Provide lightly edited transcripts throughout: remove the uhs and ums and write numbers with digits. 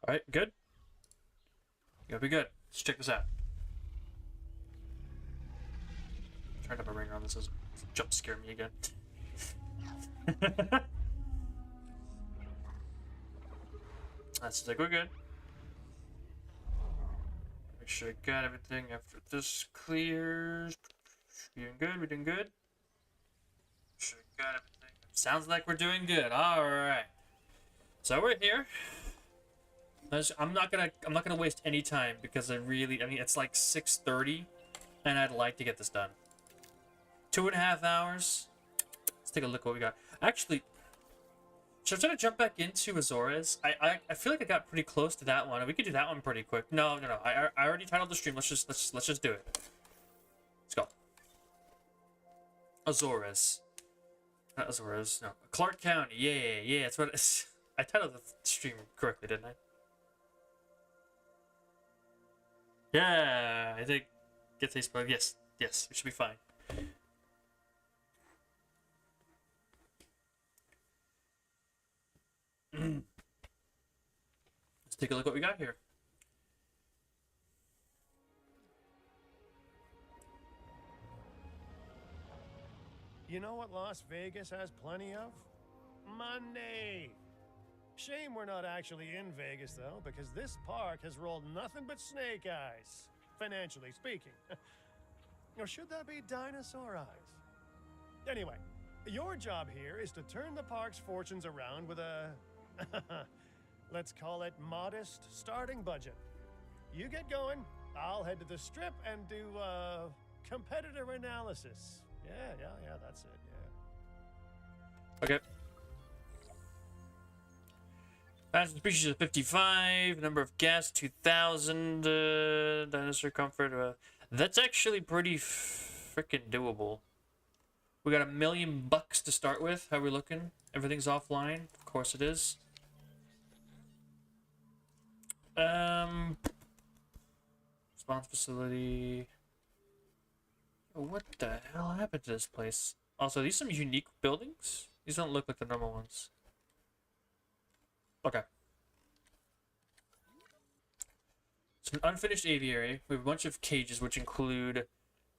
Alright, good? You'll be good. Let's check this out. Turn up a ringer on this doesn't jump scare me again. That's like we're good. Make sure I got everything after this clears. We're doing good, we're doing good. Make sure I got everything. Sounds like we're doing good. Alright. So we're here. I'm not gonna waste any time because I mean it's like 6:30 and I'd like to get this done. 2.5 hours. Let's take a look what we got. Actually, should I try to jump back into Azores? I feel like I got pretty close to that one. We could do that one pretty quick. No. I already titled the stream. Let's just do it. Let's go. Azores. Not Azores. No. Clark County. Yeah. That's what it is. I titled the stream correctly, didn't I? Yeah, I think get taste bug. Yes, we should be fine. Let's take a look what we got here. You know what Las Vegas has plenty of? Money! Shame we're not actually in Vegas, though, because this park has rolled nothing but snake eyes, financially speaking. Or should that be dinosaur eyes? Anyway, your job here is to turn the park's fortunes around with a, let's call it modest starting budget. You get going, I'll head to the strip and do, competitor analysis. Yeah, that's it, yeah. Okay. Fashion species of 55, number of guests 2,000, dinosaur comfort. That's actually pretty freaking doable. We got $1 million to start with. How are we looking? Everything's offline. Of course it is. Response facility. What the hell happened to this place? Also, these some unique buildings? These don't look like the normal ones. Okay. It's an unfinished aviary. We have a bunch of cages, which include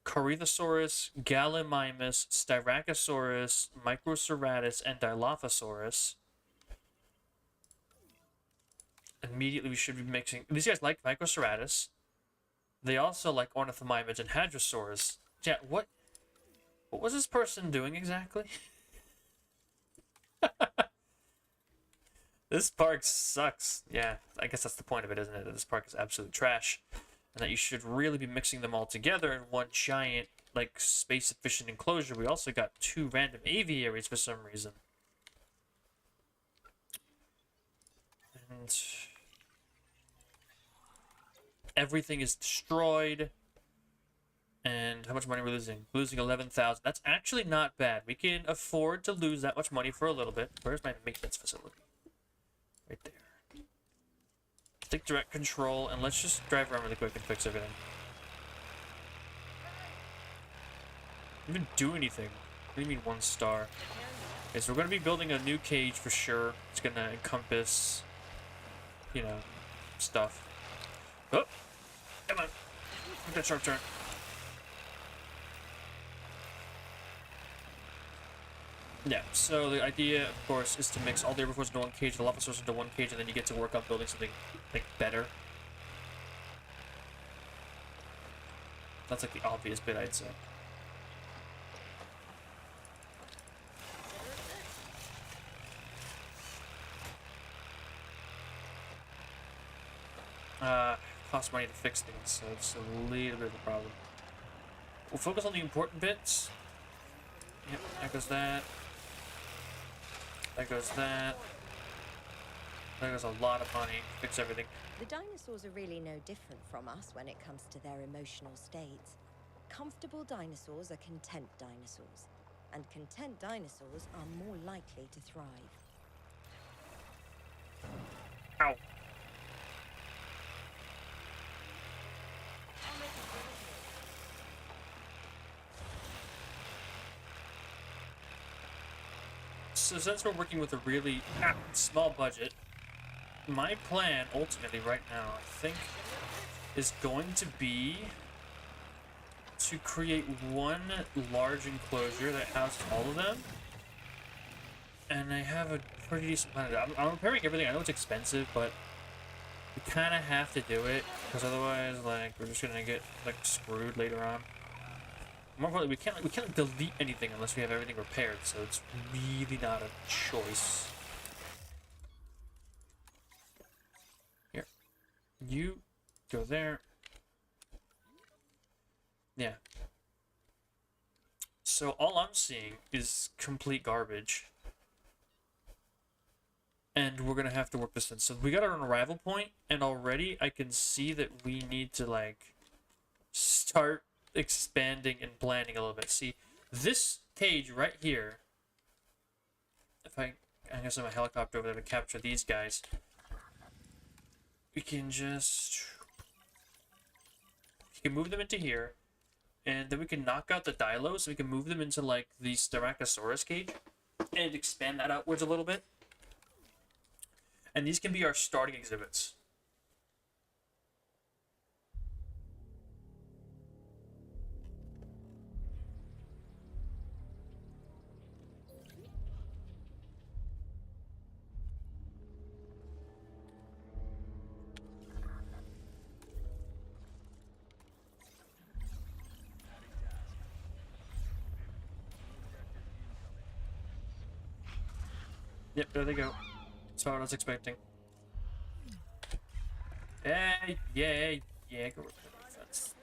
Corythosaurus, Gallimimus, Styracosaurus, Microceratus, and Dilophosaurus. Immediately, we should be mixing. These guys like Microceratus. They also like Ornithomimids and Hadrosaurs. Yeah, what was this person doing exactly? This park sucks. Yeah, I guess that's the point of it, isn't it? That this park is absolute trash. And that you should really be mixing them all together in one giant, like, space-efficient enclosure. We also got 2 random aviaries for some reason. And everything is destroyed. And how much money are we losing? We're losing 11,000. That's actually not bad. We can afford to lose that much money for a little bit. Where's my maintenance facility? Right there. Take direct control, and let's just drive around really quick and fix everything. Even do anything. What do you mean 1 star? Okay, so we're going to be building a new cage for sure. It's going to encompass, you know, stuff. Oh! Come on! Make that sharp turn. Yeah, so the idea, of course, is to mix all the herbivores into one cage, the Dilophosaurus into one cage, and then you get to work on building something, like, better. That's, like, the obvious bit, I'd say. Costs money to fix things, so it's a little bit of a problem. We'll focus on the important bits. Yep, there goes that. There goes that. There goes a lot of money. Fix everything. The dinosaurs are really no different from us when it comes to their emotional states. Comfortable dinosaurs are content dinosaurs, and content dinosaurs are more likely to thrive. Ow. So since we're working with a really small budget, my plan ultimately right now, I think, is going to be to create one large enclosure that houses all of them. And I have a pretty decent plan. I'm repairing everything. I know it's expensive, but we kind of have to do it because otherwise, like, we're just gonna get like screwed later on. More importantly, we can't delete anything unless we have everything repaired. So it's really not a choice. Here, you go there. Yeah. So all I'm seeing is complete garbage. And we're gonna have to work this in. So we got our arrival point, and already I can see that we need to like start expanding and planning a little bit. See, this cage right here, if I guess I'm a helicopter over there to capture these guys, we can just move them into here, and then we can knock out the Dilos, so we can move them into like the Styracosaurus cage and expand that outwards a little bit. And these can be our starting exhibits. Yep, there they go. That's what I was expecting. Hey, yeah, go with the defense.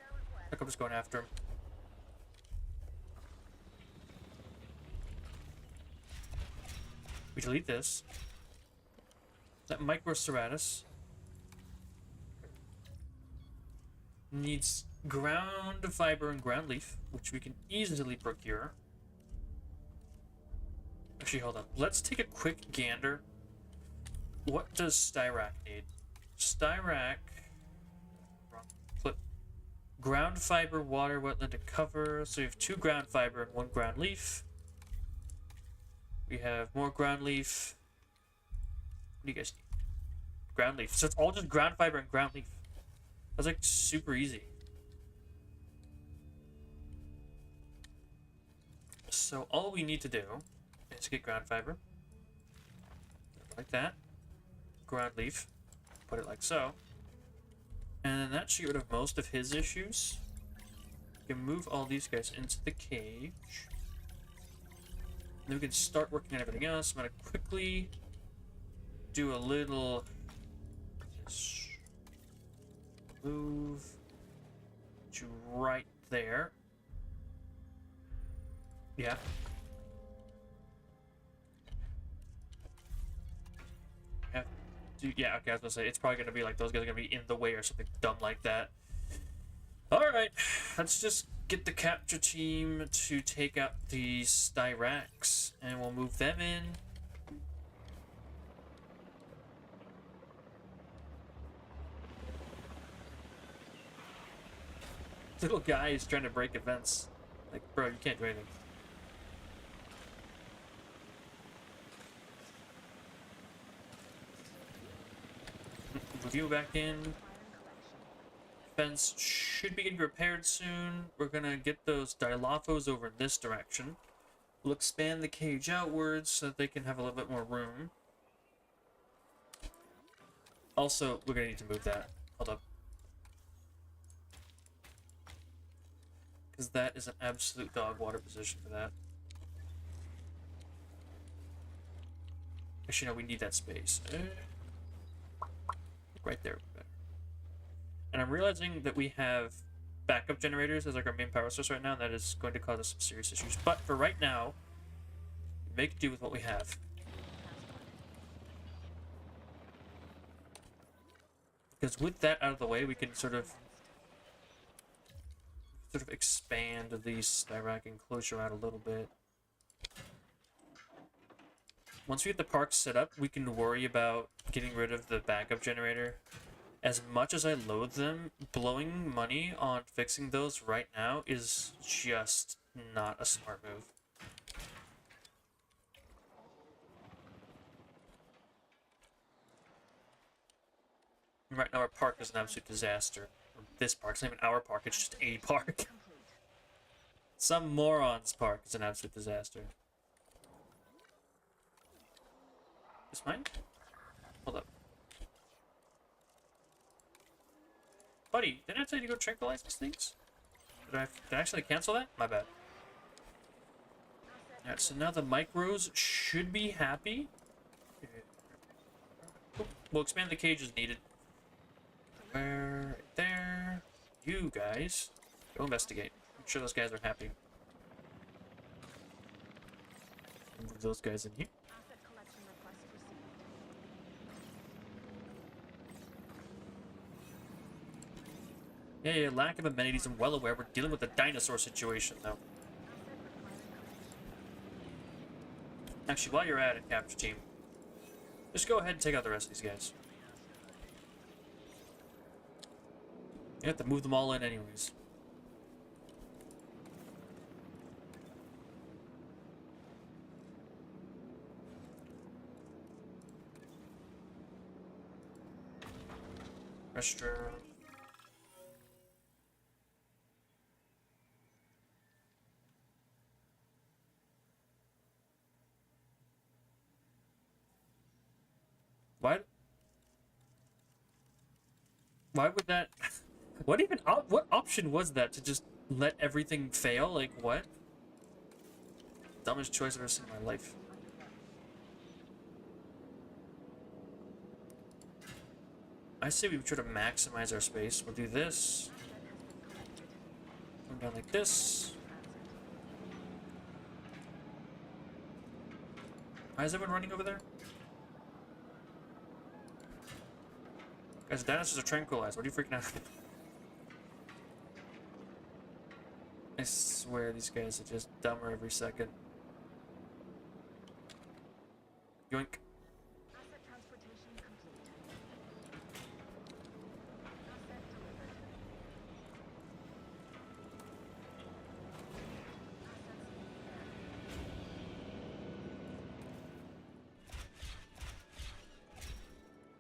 Look, I'm just going after him. We delete this. That Microceratops needs ground fiber and ground leaf, which we can easily procure. Actually, hold on. Let's take a quick gander. What does Styrac need? Styrac... Wrong clip. Ground fiber, water, wetland, and cover. So we have 2 ground fiber and 1 ground leaf. We have more ground leaf. What do you guys need? Ground leaf. So it's all just ground fiber and ground leaf. That's like super easy. So all we need to do is get ground fiber. Like that. Ground leaf. Put it like so. And then that should get rid of most of his issues. We can move all these guys into the cage. And then we can start working on everything else. I'm going to quickly do a little move to right there. Yeah. Yeah, okay, I was gonna say, it's probably gonna be like those guys are gonna be in the way or something dumb like that. Alright, let's just get the capture team to take out the Styracs, and we'll move them in. Little guy is trying to break events. Like, bro, you can't do anything. Move you back in. Fence should be getting repaired soon. We're gonna get those Dilophosaurs over in this direction. We'll expand the cage outwards so that they can have a little bit more room. Also, we're gonna need to move that. Hold up. Because that is an absolute dog water position for that. Actually, no, we need that space. Right there. And I'm realizing that we have backup generators as like our main power source right now, and that is going to cause us some serious issues. But for right now, make do with what we have. Because with that out of the way, we can sort of expand the Styrac enclosure out a little bit. Once we get the parks set up, we can worry about getting rid of the backup generator. As much as I loathe them, blowing money on fixing those right now is just not a smart move. Right now our park is an absolute disaster. This park, it's not even our park, it's just a park. Some moron's park is an absolute disaster. This mine? Hold up. Buddy, didn't I tell you to go tranquilize these things? Did I actually cancel that? My bad. Alright, so now the micros should be happy. We'll expand the cage as needed. Where? Right there. You guys. Go investigate. Make sure those guys are happy. Move those guys in here. Yeah, lack of amenities. I'm well aware. We're dealing with a dinosaur situation, though. Actually, while you're at it, capture team, just go ahead and take out the rest of these guys. You have to move them all in anyways. Restroom. Why would that... What even... What option was that to just let everything fail? Like, what? Dumbest choice I've ever seen in my life. I say we try to maximize our space. We'll do this. Come down like this. Why is everyone running over there? Guys, the dinosaurs are tranquilized. What are you freaking out? I swear these guys are just dumber every second. Yoink.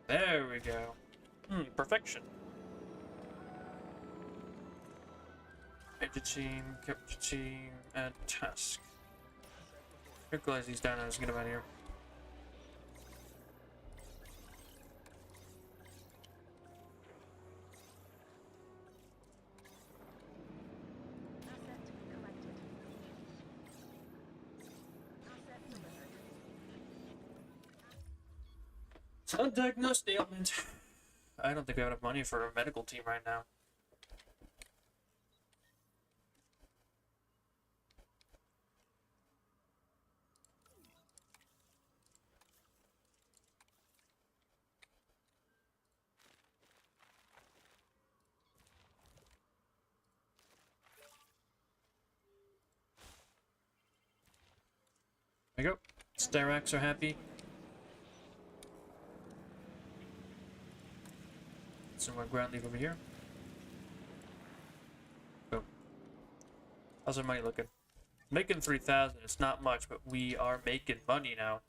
There we go. Perfection. Major team, capture team, and task. Tranquilize these dinos and get them out of here. Undiagnosed ailment. I don't think we have enough money for a medical team right now. There you go. Styrax are happy. Some more ground leaf over here. Boom. How's our money looking? Making 3,000. It's not much, but we are making money now.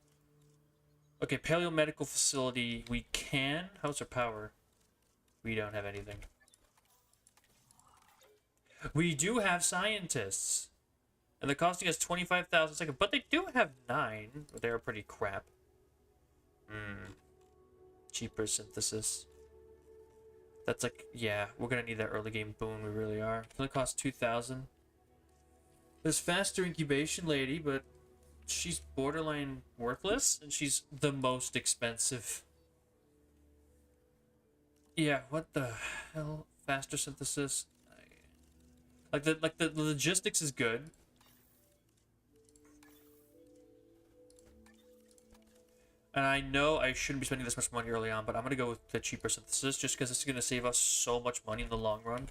Okay, paleo medical facility. We can. How's our power? We don't have anything. We do have scientists. And they're costing us 25,000 a second. But they do have 9. But they're pretty crap. Cheaper synthesis. That's like, yeah, we're gonna need that early game boon, we really are. It's gonna cost 2,000. There's faster incubation lady, but she's borderline worthless, and she's the most expensive. Yeah, what the hell? Faster synthesis? Like the logistics is good. And I know I shouldn't be spending this much money early on, but I'm going to go with the cheaper synthesis just because it's going to save us so much money in the long run.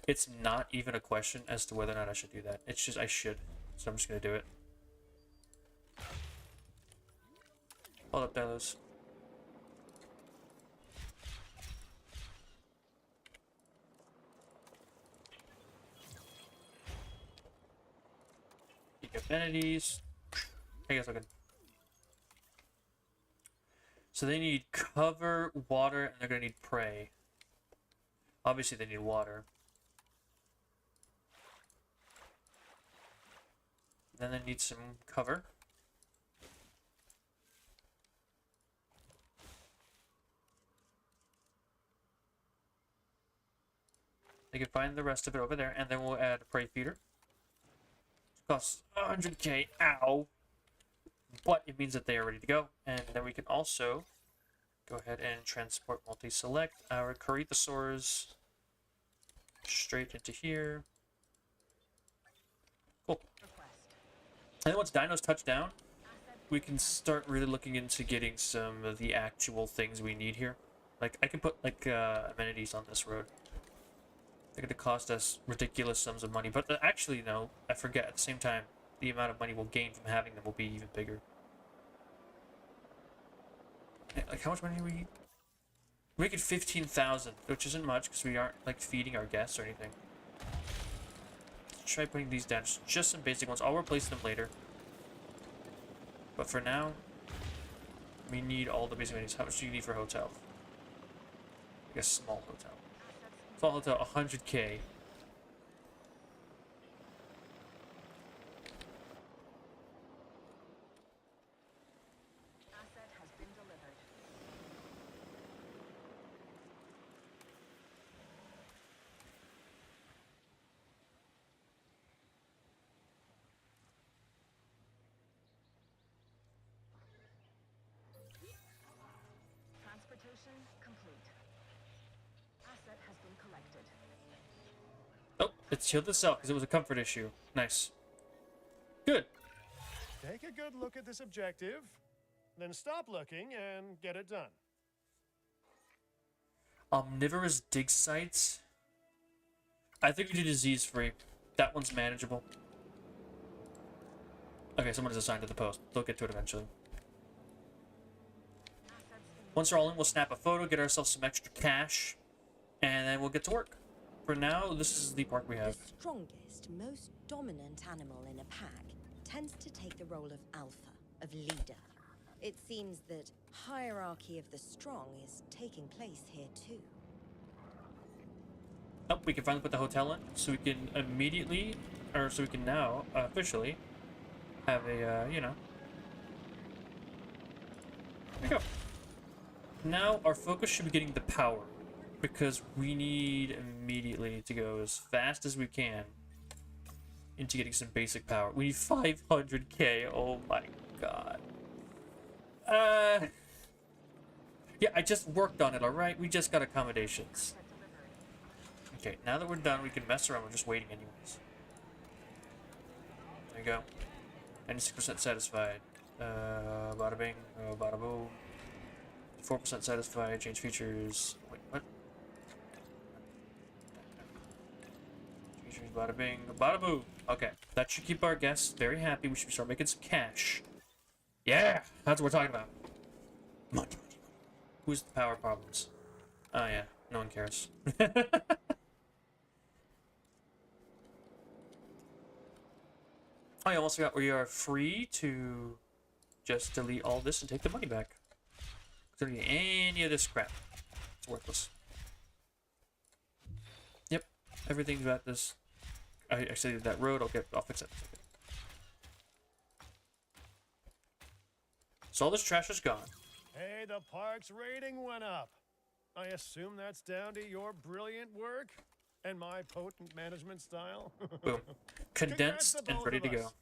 It's not even a question as to whether or not I should do that. It's just I should. So I'm just going to do it. Hold up, Delos. Peak affinities. How you guys looking? So they need cover, water, and they're gonna need prey. Obviously they need water. Then they need some cover. They can find the rest of it over there, and then we'll add a prey feeder. Costs 100k, ow! But it means that they are ready to go. And then we can also go ahead and transport multi-select our Corythosaurs straight into here. Cool. And then once dinos touch down, we can start really looking into getting some of the actual things we need here. Like, I can put, like, amenities on this road. They're going to cost us ridiculous sums of money. But actually, no, I forget. At the same time, the amount of money we'll gain from having them will be even bigger. Like, how much money are we... We're making 15,000, which isn't much because we aren't, like, feeding our guests or anything. Let's try putting these down. Just some basic ones. I'll replace them later. But for now, we need all the basic amenities. How much do you need for a hotel? Like a small hotel. Small hotel, 100k. Asset has been delivered. Transportation complete. Asset has been collected. Oh, it's healed itself because it was a comfort issue. Nice. Good. Take a good look at this objective, then stop looking and get it done. Omnivorous dig sites. I think we do disease free. That one's manageable. Okay, someone is assigned to the post. They'll get to it eventually. Once they're all in, we'll snap a photo, get ourselves some extra cash, and then we'll get to work. For now, this is the park we have. The strongest, most dominant animal in a pack tends to take the role of alpha, of leader. It seems that hierarchy of the strong is taking place here too. Oh, we can finally put the hotel in, so we can immediately, or so we can now officially have a, you know. There we go. Now our focus should be getting the power, because we need immediately to go as fast as we can into getting some basic power. We need 500k. Oh my god. Yeah, I just worked on it. All right, we just got accommodations. Okay, now that we're done, we can mess around. We're just waiting anyways. There you go. 96% satisfied. Bada bing, bada boom. 4% satisfied. Change features. Wait, what? Features. Bada bing, bada boom. Okay, that should keep our guests very happy. We should start making some cash. Yeah, that's what we're talking about. Money. Who's the power problems? Oh yeah, no one cares. I almost forgot we are free to just delete all this and take the money back. Don't need any of this crap. It's worthless. Yep, everything's about this. I actually did that road. I'll fix it. So all this trash is gone. Hey, the park's rating went up. I assume that's down to your brilliant work and my potent management style. Boom. Condensed to and both ready of to go. us.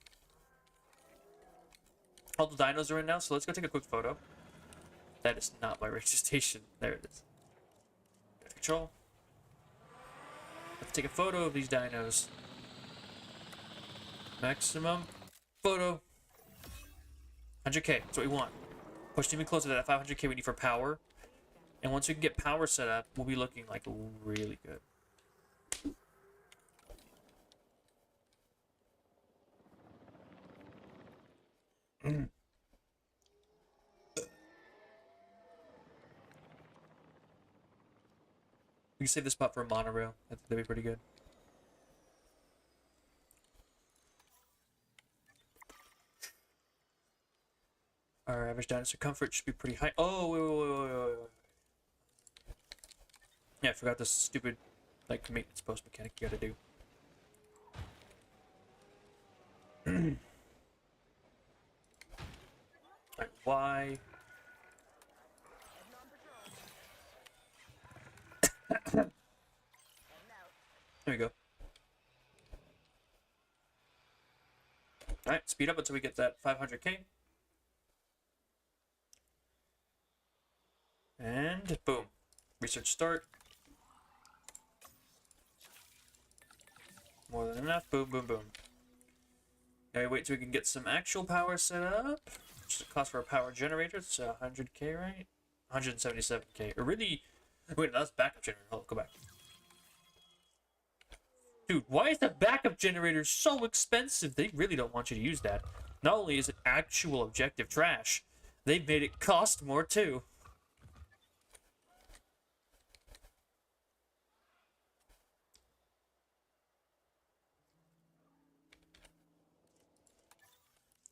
All the dinos are in now, so let's go take a quick photo. That is not my ranger station. There it is. Control. Let's take a photo of these dinos. Maximum photo. 100k. That's what we want. Push even closer to that 500k we need for power. And once we can get power set up, we'll be looking like really good. We can save this spot for a monorail. I think that'd be pretty good. Alright, average dinosaur comfort should be pretty high. Oh, wait. Yeah, I forgot this stupid, like, maintenance post mechanic you gotta do. Alright, Y. There we go. Alright, speed up until we get that 500k. And boom. Research start. More than enough. Boom, boom, boom. Now we wait till we can get some actual power set up. Which is the cost for a power generator. It's 100k, right? 177k. Or really... Wait, that's backup generator. Hold on, go back. Dude, why is the backup generator so expensive? They really don't want you to use that. Not only is it actual objective trash, they've made it cost more too.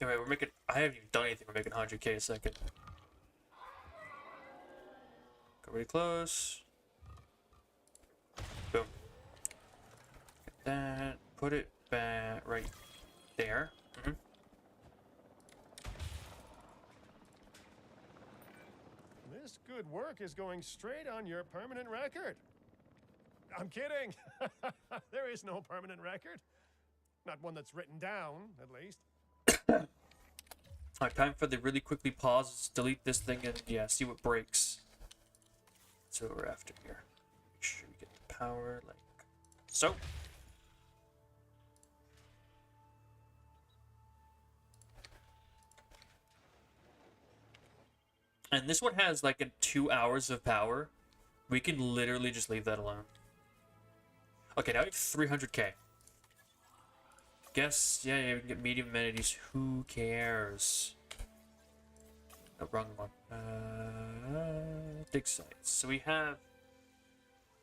Anyway, we're making... I haven't even done anything. We're making 100k a second. Go really close. Boom. Get that. Put it back right there. This good work is going straight on your permanent record. I'm kidding. There is no permanent record. Not one that's written down, at least. Alright, time for the really quickly pause, delete this thing, and yeah, see what breaks. That's what we're after here. Make sure we get the power, like so. And this one has like 2 hours of power. We can literally just leave that alone. Okay, now we have 300k. Guess, yeah, we can get medium amenities. Who cares? Oh, wrong one. Dig sites. So we have...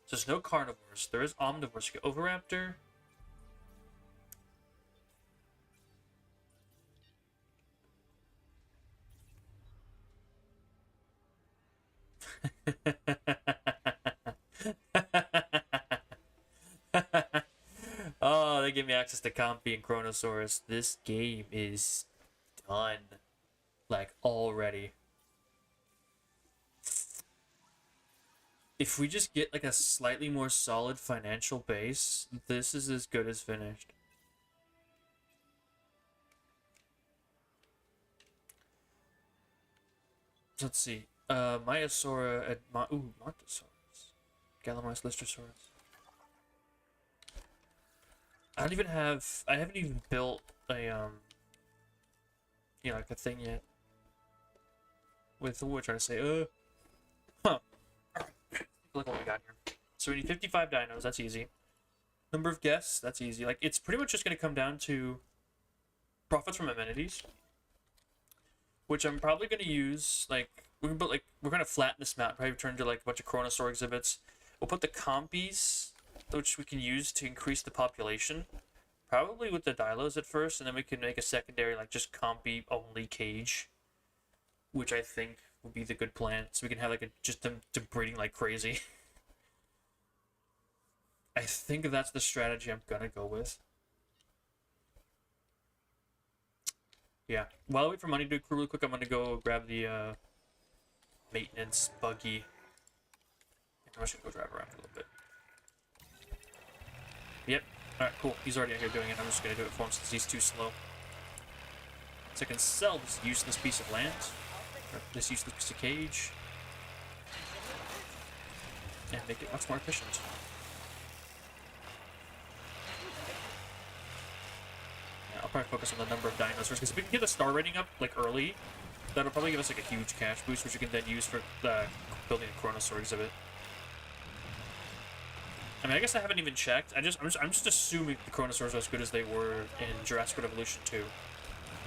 So there's no carnivores. There is omnivores. You get Oviraptor. Oh, they give me access to Compy and Chronosaurus. This game is done. Like, already. If we just get, like, a slightly more solid financial base, this is as good as finished. Let's see. Maiasaura and Montosaurus. Gallimimus Lystrosaurus. I haven't even built a, like a thing yet. With what we're trying to say, Look what we got here. So we need 55 dinos, that's easy. Number of guests, that's easy. Like, it's pretty much just going to come down to profits from amenities. Which I'm probably going to use, like, we're going to flatten this map, probably turn into, like, a bunch of Chronosaur exhibits. We'll put the compies, which we can use to increase the population. Probably with the Dilos at first, and then we can make a secondary, like, just compy-only cage. Which I think will be the good plan. So we can have, like, just them breeding like crazy. I think that's the strategy I'm gonna go with. Yeah. While I wait for money to do crew really quick, I'm gonna go grab the, maintenance buggy. I'm just gonna go drive around for a little bit. Yep. Alright, cool. He's already out here doing it. I'm just gonna do it for him since he's too slow. So I can sell this useless piece of land. Or this useless piece of cage. And make it much more efficient. Yeah, I'll probably focus on the number of dinos first, because if we can get the star rating up, like, early, that'll probably give us, like, a huge cash boost, which we can then use for building a Chronosaur exhibit. I mean, I guess I haven't even checked. I'm just assuming the Chronosaurs are as good as they were in Jurassic Evolution 2.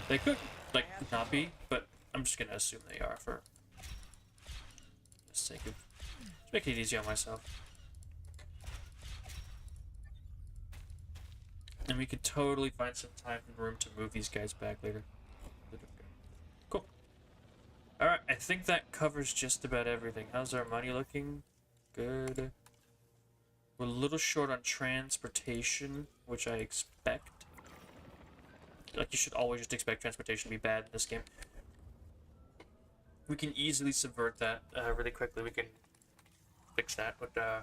They could, like, not be, but I'm just gonna assume they are for the sake of... Just make it easy on myself. And we could totally find some time and room to move these guys back later. Cool. Alright, I think that covers just about everything. How's our money looking? Good. We're a little short on transportation, which I expect. Like, you should always just expect transportation to be bad in this game. We can easily subvert that really quickly. We can fix that with no,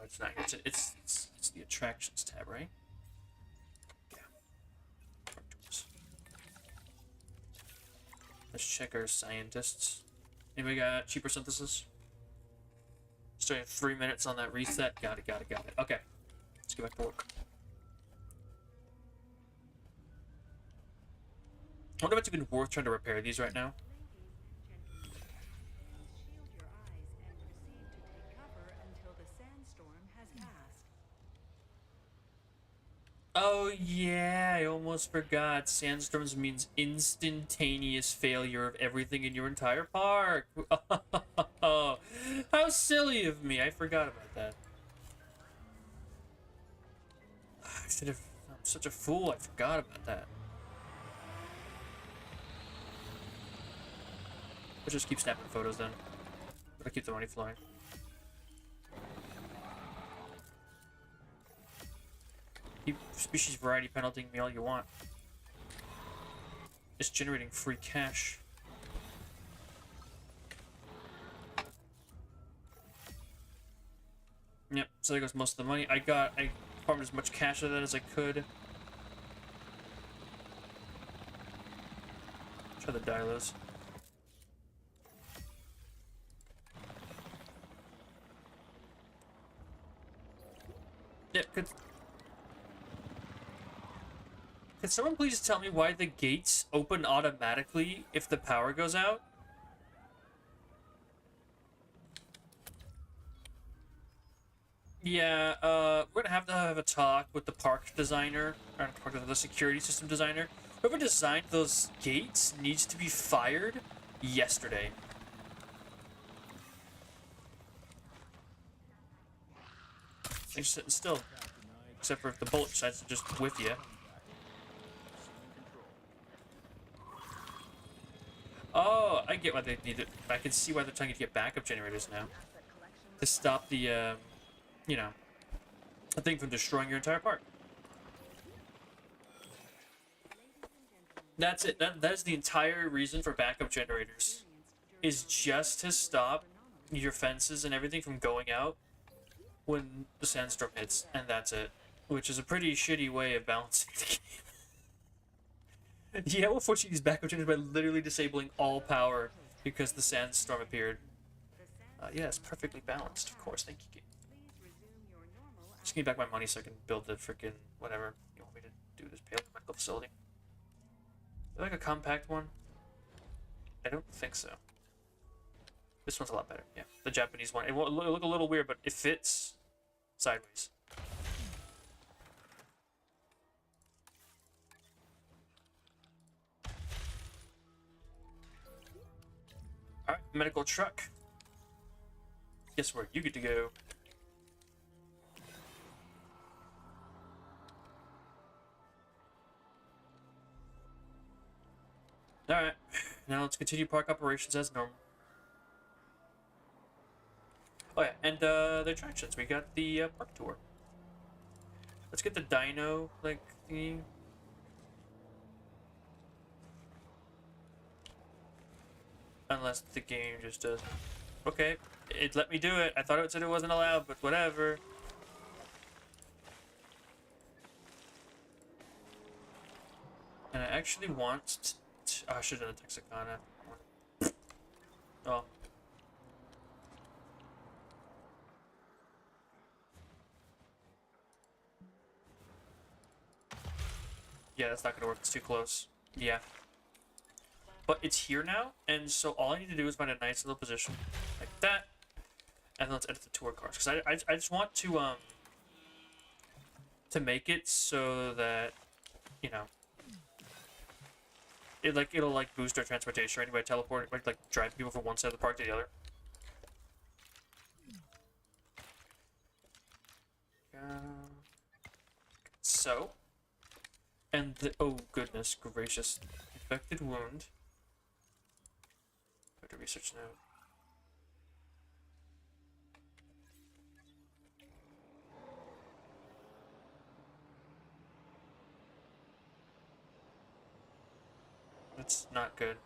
it's not. It's the attractions tab, right? Yeah. Let's check our scientists. Anybody got cheaper synthesis? Still have 3 minutes on that reset. Got it. Okay. Let's get back to work. I wonder if it's even worth trying to repair these right now. Shield your eyes and proceed to take cover until the sandstorm has passed. Oh yeah, I almost forgot. Sandstorms means instantaneous failure of everything in your entire park. Oh, how silly of me. I forgot about that. I should have... I'm such a fool. I forgot about that. Let's just keep snapping photos then. Gotta keep the money flowing. Keep species variety penaltying me all you want. It's generating free cash. Yep, so there goes most of the money. I farmed as much cash of that as I could. Try the dialos. Yep, good. Can someone please tell me why the gates open automatically if the power goes out? Yeah, we're gonna have a talk with the park designer, or the security system designer. Whoever designed those gates needs to be fired yesterday. They're sitting still. Except for if the bullet decides to just whiff you. Oh, I get why they need it. I can see why they're trying to get backup generators now. To stop the, you know, a thing from destroying your entire park. That's it. That is the entire reason for backup generators. Is just to stop your fences and everything from going out when the sandstorm hits, and that's it. Which is a pretty shitty way of balancing the game. Yeah, we'll force you these backup generators by literally disabling all power because the sandstorm appeared. Yeah, it's perfectly balanced, of course. Thank you, game. Just give me back my money so I can build the freaking whatever you want me to do this medical facility. Is like a compact one? I don't think so. This one's a lot better. Yeah, the Japanese one. It will look a little weird, but it fits sideways. Alright, medical truck. Guess where you get to go. Alright, now let's continue park operations as normal. Oh yeah, and the attractions. We got the park tour. Let's get the dino, like, thingy. Unless the game just does. Okay, it let me do it. I thought it said it wasn't allowed, but whatever. And I actually want oh, I should have done a Texarkana. Oh. Yeah, that's not gonna work. It's too close. Yeah. But it's here now, and so all I need to do is find a nice little position, like that, and then let's edit the tour cars. Because I just want to make it so that, you know, it'll like boost our transportation right by teleporting, like driving people from one side of the park to the other. So, And the, oh goodness gracious, infected wound. I have to research now. That's not good.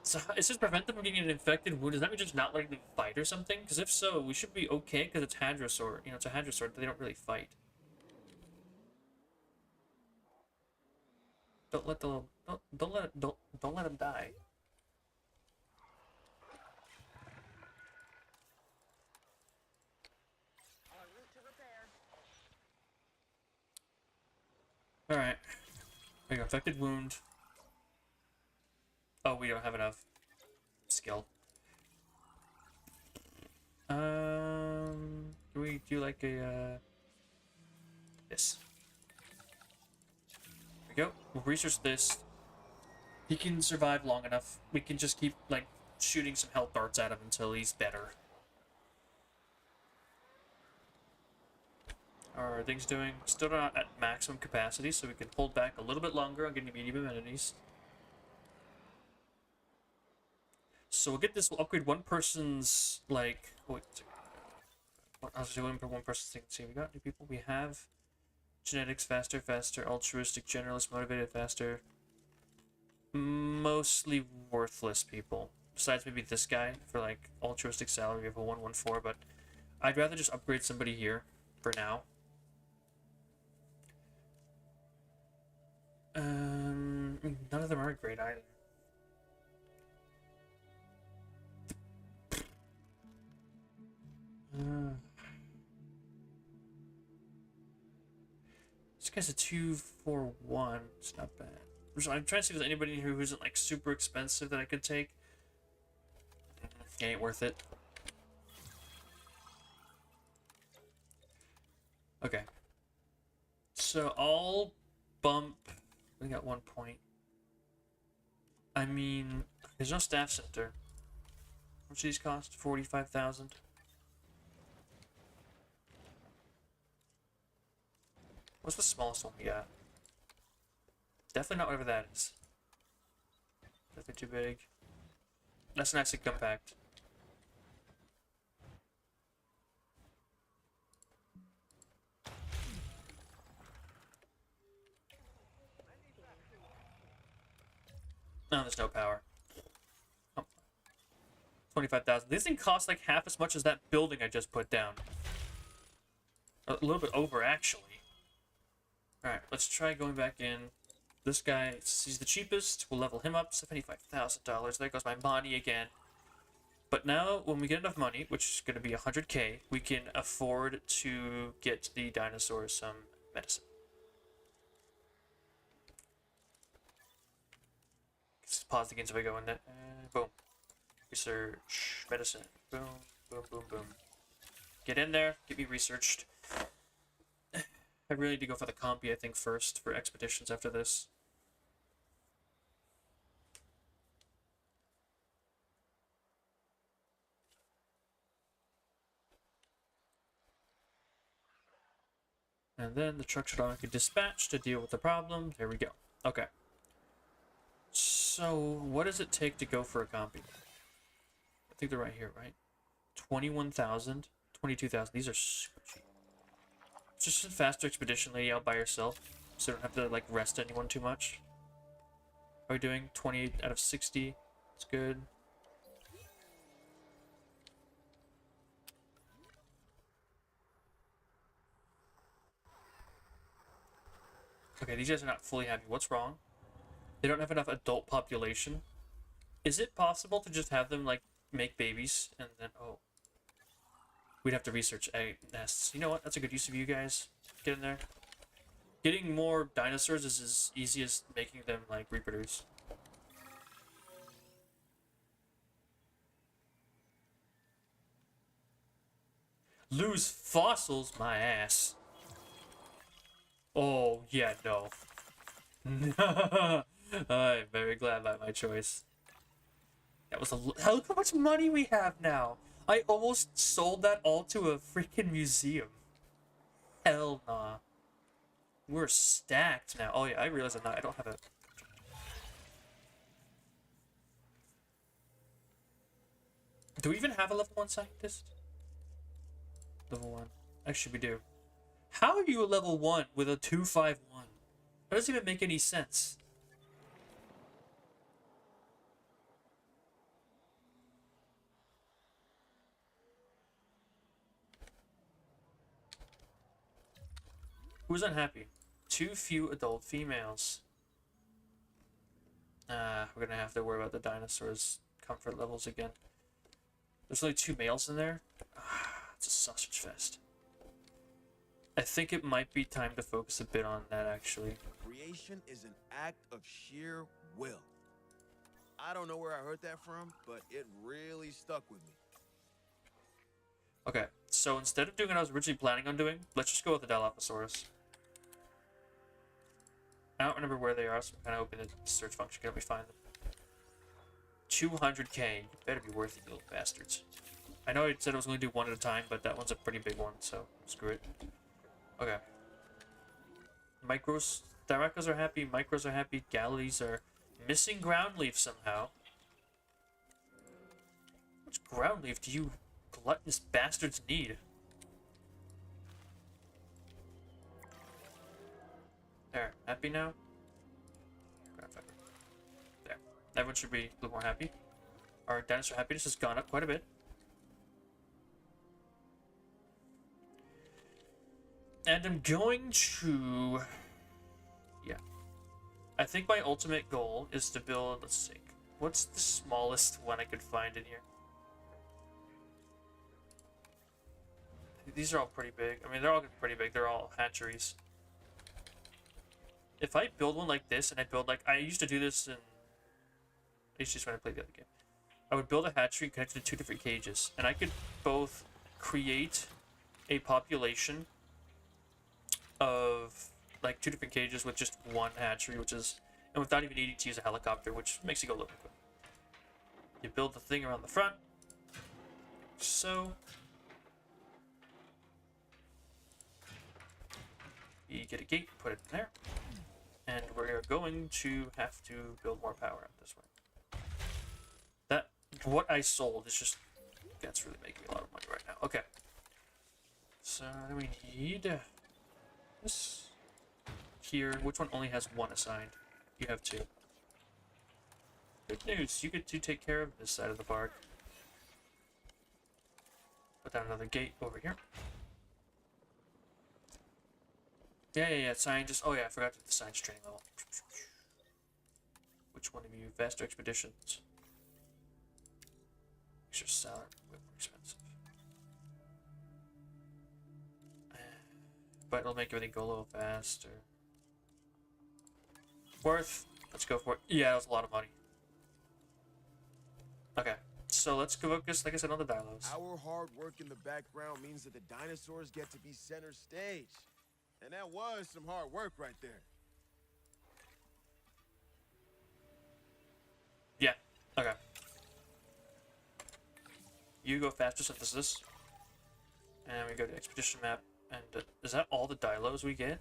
So is this prevent them from getting an infected wound? Does that mean just not letting them fight or something? Because if so, we should be okay because it's Hadrosaur. You know, it's a Hadrosaur. They don't really fight. Don't let the don't let them die. All right. There you go. Infected wound. Oh, we don't have enough skill. Can we do like a this? There we go. We'll research this. He can survive long enough. We can just keep like shooting some health darts at him until he's better. How are things doing? Still not at maximum capacity, so we can hold back a little bit longer on getting medium amenities. So we'll get this. We'll upgrade one person's like. Oh, wait, I was doing for one person's thing. See, we got new people. We have genetics faster, altruistic, generalist, motivated, faster. Mostly worthless people. Besides maybe this guy for like altruistic salary of a 114, but I'd rather just upgrade somebody here for now. None of them are great either. This guy's a 241. It's not bad. I'm trying to see if there's anybody here who isn't like super expensive that I could take. It ain't worth it. Okay. So I'll bump. We got 1 point. I mean, there's no staff center. How much do these cost? 45,000. What's the smallest one we got? Definitely not whatever that is. Definitely too big. That's nice and compact. No, there's no power. Oh. 25,000. This thing costs like half as much as that building I just put down. A little bit over, actually. Alright, let's try going back in. This guy, he's the cheapest. We'll level him up. $75,000. There goes my money again. But now, when we get enough money, which is going to be 100k, we can afford to get the dinosaurs some medicine. Just pause the games if I go in there. Boom. Research. Medicine. Boom. Boom, boom, boom. Get in there. Get me researched. I really need to go for the compy, I think, first for expeditions after this. And then the truck should automatically dispatch to deal with the problem. There we go. Okay. So, what does it take to go for a compy? I think they're right here, right? 21,000, 22,000. These are super cheap. Just a faster expedition lady out by herself, so you don't have to like rest anyone too much. How are we doing? 28 out of 60. It's good. Okay, these guys are not fully happy. What's wrong? They don't have enough adult population. Is it possible to just have them like make babies and then we'd have to research egg nests. You know what? That's a good use of you guys. Get in there. Getting more dinosaurs is as easy as making them like reproduce. Lose fossils? My ass. Oh, yeah, no. I'm very glad about my choice. That was look how much money we have now. I almost sold that all to a freaking museum. Hell nah. We're stacked now. Oh yeah, I realize I don't have a... Do we even have a level 1 scientist? Level 1. Actually, we do. How are you a level 1 with a 251? That doesn't even make any sense. Who's unhappy? Too few adult females. We're gonna have to worry about the dinosaurs' comfort levels again. There's only 2 males in there. It's a sausage fest. I think it might be time to focus a bit on that, actually. Creation is an act of sheer will. I don't know where I heard that from, but it really stuck with me. Okay, so instead of doing what I was originally planning on doing, let's just go with the Dilophosaurus. I don't remember where they are, so I'm kind of hoping the search function can help me find them. 200k. You better be worth it, you little bastards. I know I said I was going to do one at a time, but that one's a pretty big one, so screw it. Okay. Micros... Thyracos are happy, Micros are happy, Gallies are missing ground leaf somehow. How much ground leaf do you gluttonous bastards need? There, happy now? There. Everyone should be a little more happy. Our dinosaur happiness has gone up quite a bit. And I'm going to... Yeah. I think my ultimate goal is to build... Let's see. What's the smallest one I could find in here? These are all pretty big. I mean, they're all pretty big. They're all hatcheries. If I build one like this, and I build like... I used to do this in... I used to just when I played the other game. I would build a hatchery connected to 2 different cages. And I could both create a population of like 2 different cages with just 1 hatchery, which is... And without even needing to use a helicopter, which makes it go a little bit quick. You build the thing around the front. So... You get a gate, put it in there. And we're going to have to build more power out this way. That, what I sold is just, that's really making me a lot of money right now. Okay. So we need this here. Which one only has 1 assigned? You have 2. Good news, you get to take care of this side of the park. Put down another gate over here. Yeah, scientist. Oh yeah, I forgot the science training level. Which one of you? Faster expeditions. Extra salary, way more expensive. But it'll make everything go a little faster. Worth. Let's go for it. Yeah, that was a lot of money. Okay, so let's go focus, like I said, on the dinos. Our hard work in the background means that the dinosaurs get to be center stage. And that was some hard work right there. Yeah, okay. You go faster synthesis. And we go to expedition map. And is that all the dilos we get?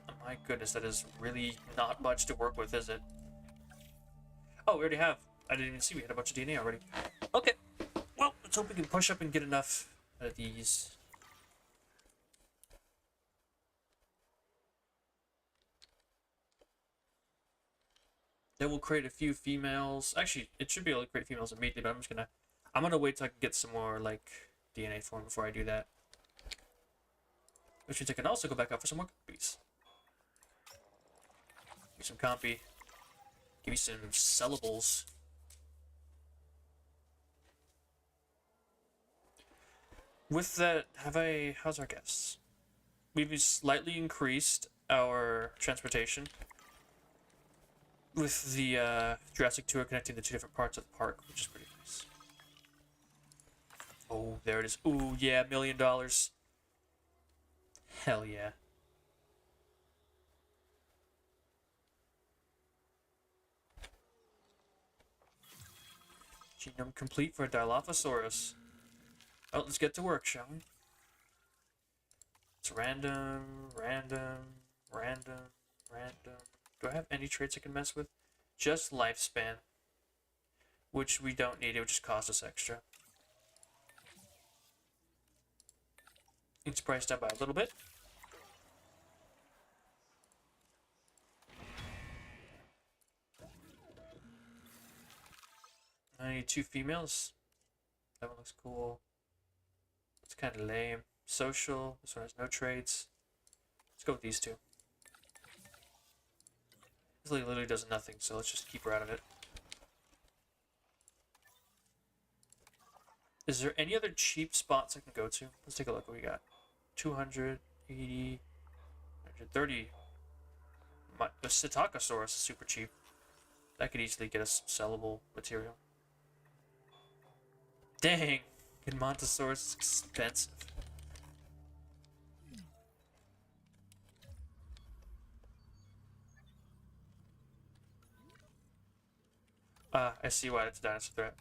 Oh my goodness, that is really not much to work with, is it? Oh, we already have. I didn't even see we had a bunch of DNA already. Okay. Well, let's hope we can push up and get enough of these. Then we'll create a few females. Actually, it should be able to create females immediately, but I'm gonna wait till I can get some more like DNA form before I do that. Which means I can also go back out for some more copies. Get some compy. Give me some sellables. With that, how's our guests? We've slightly increased our transportation. With the Jurassic tour connecting the 2 different parts of the park, which is pretty nice. Oh, there it is. Ooh, yeah, $1 million. Hell yeah. Genome complete for a Dilophosaurus. Oh, let's get to work, shall we? It's random, random, random, random. Do I have any traits I can mess with? Just lifespan. Which we don't need, it would just cost us extra. It's priced down by a little bit. I need 2 females. That one looks cool. It's kind of lame. Social. This one has no traits. Let's go with these 2. This lady literally does nothing, so let's just keep her out of it. Is there any other cheap spots I can go to? Let's take a look what we got. 280, 130. The Psittacosaurus is super cheap. That could easily get us sellable material. Dang! Montosaurus is expensive. I see why it's a dinosaur threat.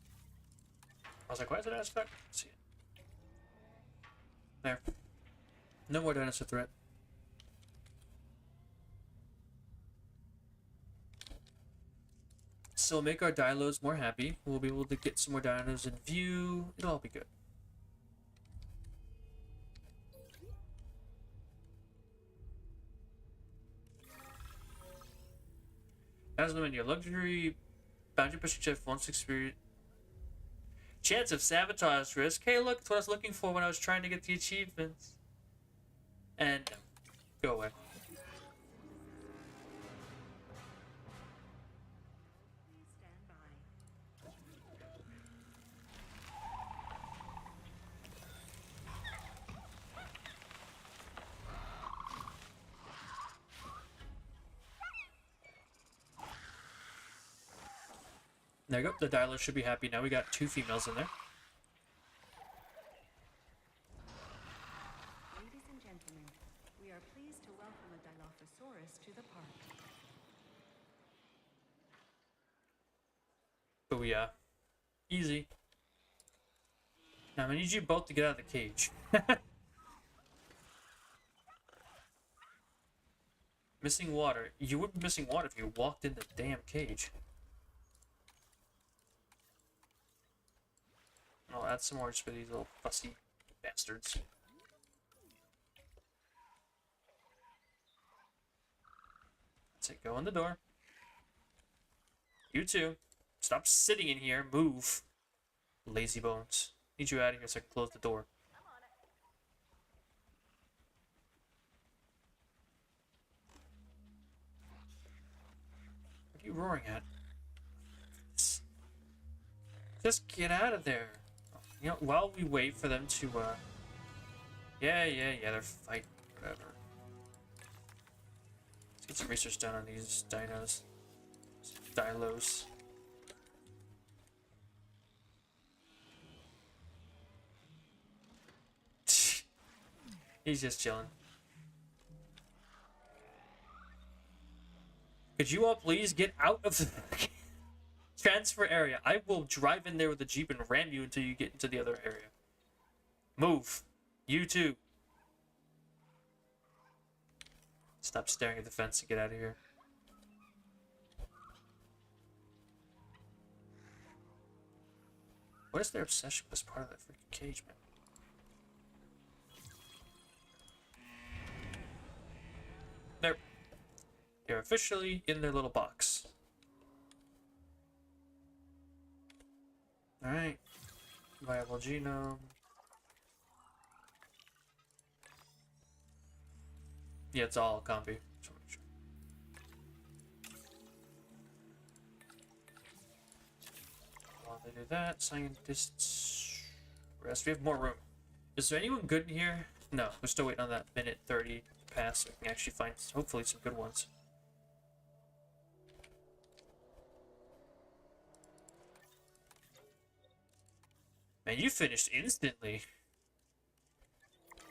I was like, why is it a dinosaur threat? Let's see it. There. No more dinosaur threat. So make our dilos more happy. We'll be able to get some more dinos in view. It'll all be good. As when your luxury boundary pushing chef wants experience. Chance of sabotage risk. Hey, look, it's what I was looking for when I was trying to get the achievements. And go away. Please stand by. There you go. The dialer should be happy now. We got 2 females in there. Ladies and gentlemen, we are pleased to welcome a Dilophosaurus to the park. Booyah. Easy. Now I need you both to get out of the cage. Missing water. You wouldn't be missing water if you walked in the damn cage. I'll add some more just for these little fussy bastards. That's it. Go in the door. You too. Stop sitting in here. Move. Lazy bones. Need you out of here so I can close the door. What are you roaring at? Just get out of there. You know, while we wait for them to, yeah, they're fighting, whatever. Let's get some research done on these dinos. Dilos. He's just chilling. Could you all please get out of the transfer area? I will drive in there with a Jeep and ram you until you get into the other area. Move. You too. Stop staring at the fence and get out of here. What is their obsession with this part of that freaking cage, man? There. They're officially in their little box. Alright. Viable genome. Yeah, it's all comfy. While they do that, scientists rest. We have more room. Is there anyone good in here? No, we're still waiting on that minute 30 to pass so we can actually find hopefully some good ones. Man, you finished instantly.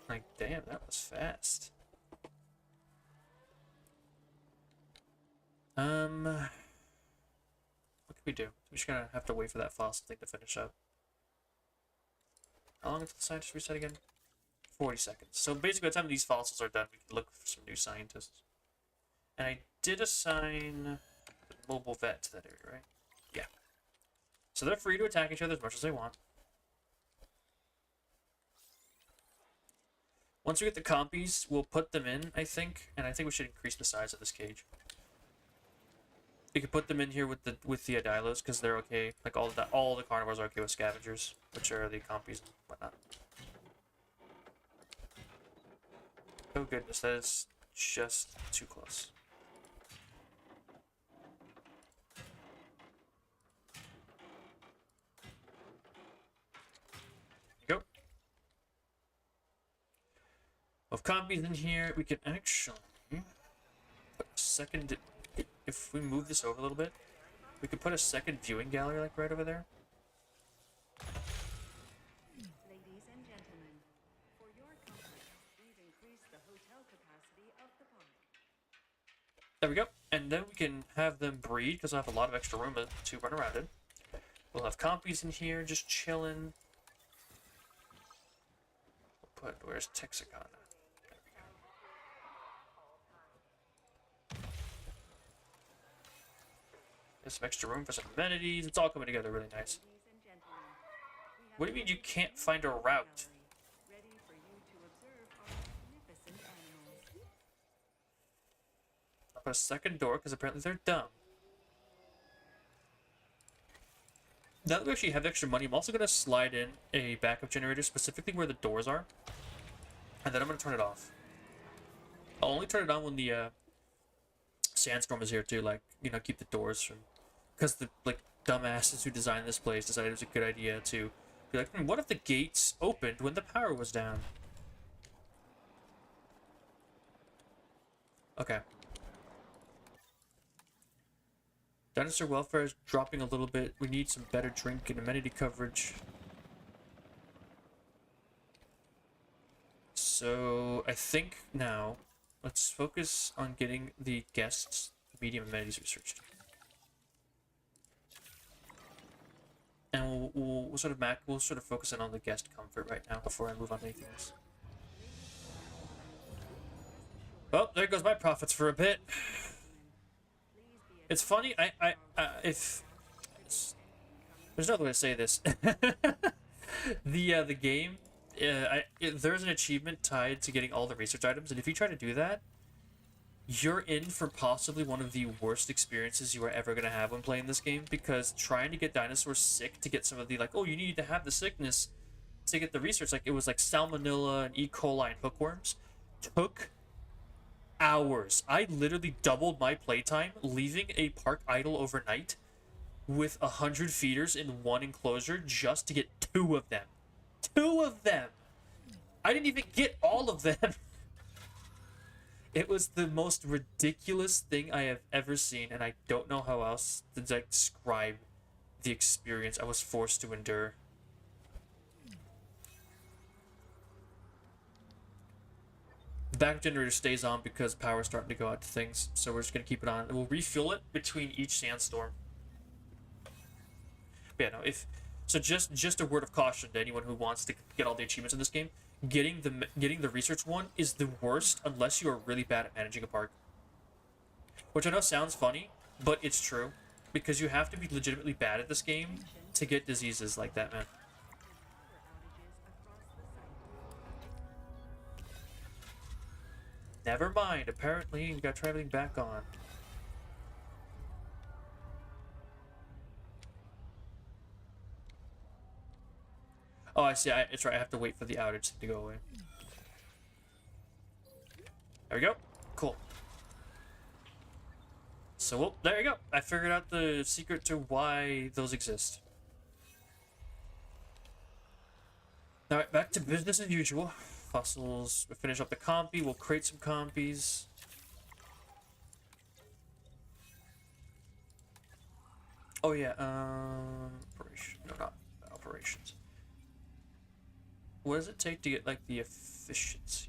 Like, damn, that was fast. What can we do? We're just gonna have to wait for that fossil thing to finish up. How long until the scientists reset again? 40 seconds. So basically, by the time these fossils are done, we can look for some new scientists. And I did assign the mobile vet to that area, right? Yeah. So they're free to attack each other as much as they want. Once we get the compies, we'll put them in, I think, and I think we should increase the size of this cage. We could put them in here with the Dilos because they're okay. Like all the carnivores are okay with scavengers, which are the compies and whatnot. Oh goodness, that is just too close. There you go. With compies in here, we can actually put a second. If we move this over a little bit, we could put a second viewing gallery like right over there. Ladies and gentlemen, for your comfort, we've increased the hotel capacity of the park. There we go. And then we can have them breed because I have a lot of extra room to run around in. We'll have compies in here just chilling. We'll put, where's Texicana? There's some extra room for some amenities. It's all coming together really nice. Ladies and gentlemen, we have What do you mean you can't find a route? ready for you to observe our magnificent animals. I'll put a second door because apparently they're dumb. Now that we actually have extra money, I'm also going to slide in a backup generator specifically where the doors are. And then I'm going to turn it off. I'll only turn it on when the sandstorm is here too, like, you know, keep the doors from... Because the, like, dumbasses who designed this place decided it was a good idea to be like, what if the gates opened when the power was down? Okay. Dinosaur welfare is dropping a little bit. We need some better drink and amenity coverage. So, I think now, let's focus on getting the guests medium amenities researched. And we'll sort of focus in on the guest comfort right now before I move on to anything else. Well, there goes my profits for a bit. It's funny, if there's no other way to say this. The game, there's an achievement tied to getting all the research items, and if you try to do that, you're in for possibly one of the worst experiences you are ever going to have when playing this game, because trying to get dinosaurs sick to get some of the, like, oh, you need to have the sickness to get the research, like, it was like salmonella and E. coli and hookworms, took hours. I literally doubled my playtime leaving a park idle overnight with 100 feeders in one enclosure just to get 2 of them. 2 of them! I didn't even get all of them! It was the most ridiculous thing I have ever seen, and I don't know how else to describe the experience I was forced to endure. The backup generator stays on because power's starting to go out to things, so we're just going to keep it on. And we'll refuel it between each sandstorm. But yeah, no, so just a word of caution to anyone who wants to get all the achievements in this game. Getting the research one is the worst unless you are really bad at managing a park. Which I know sounds funny, but it's true. Because you have to be legitimately bad at this game to get diseases like that, man. Never mind, apparently we gotta try everything back on. Oh, I see. It's right. I have to wait for the outage to go away. There we go. Cool. So, well, there you go. I figured out the secret to why those exist. Alright, back to business as usual. Fossils. We'll finish up the compy. We'll create some compies. Oh, yeah. Operation. No, not operations. What does it take to get, like, the efficiency?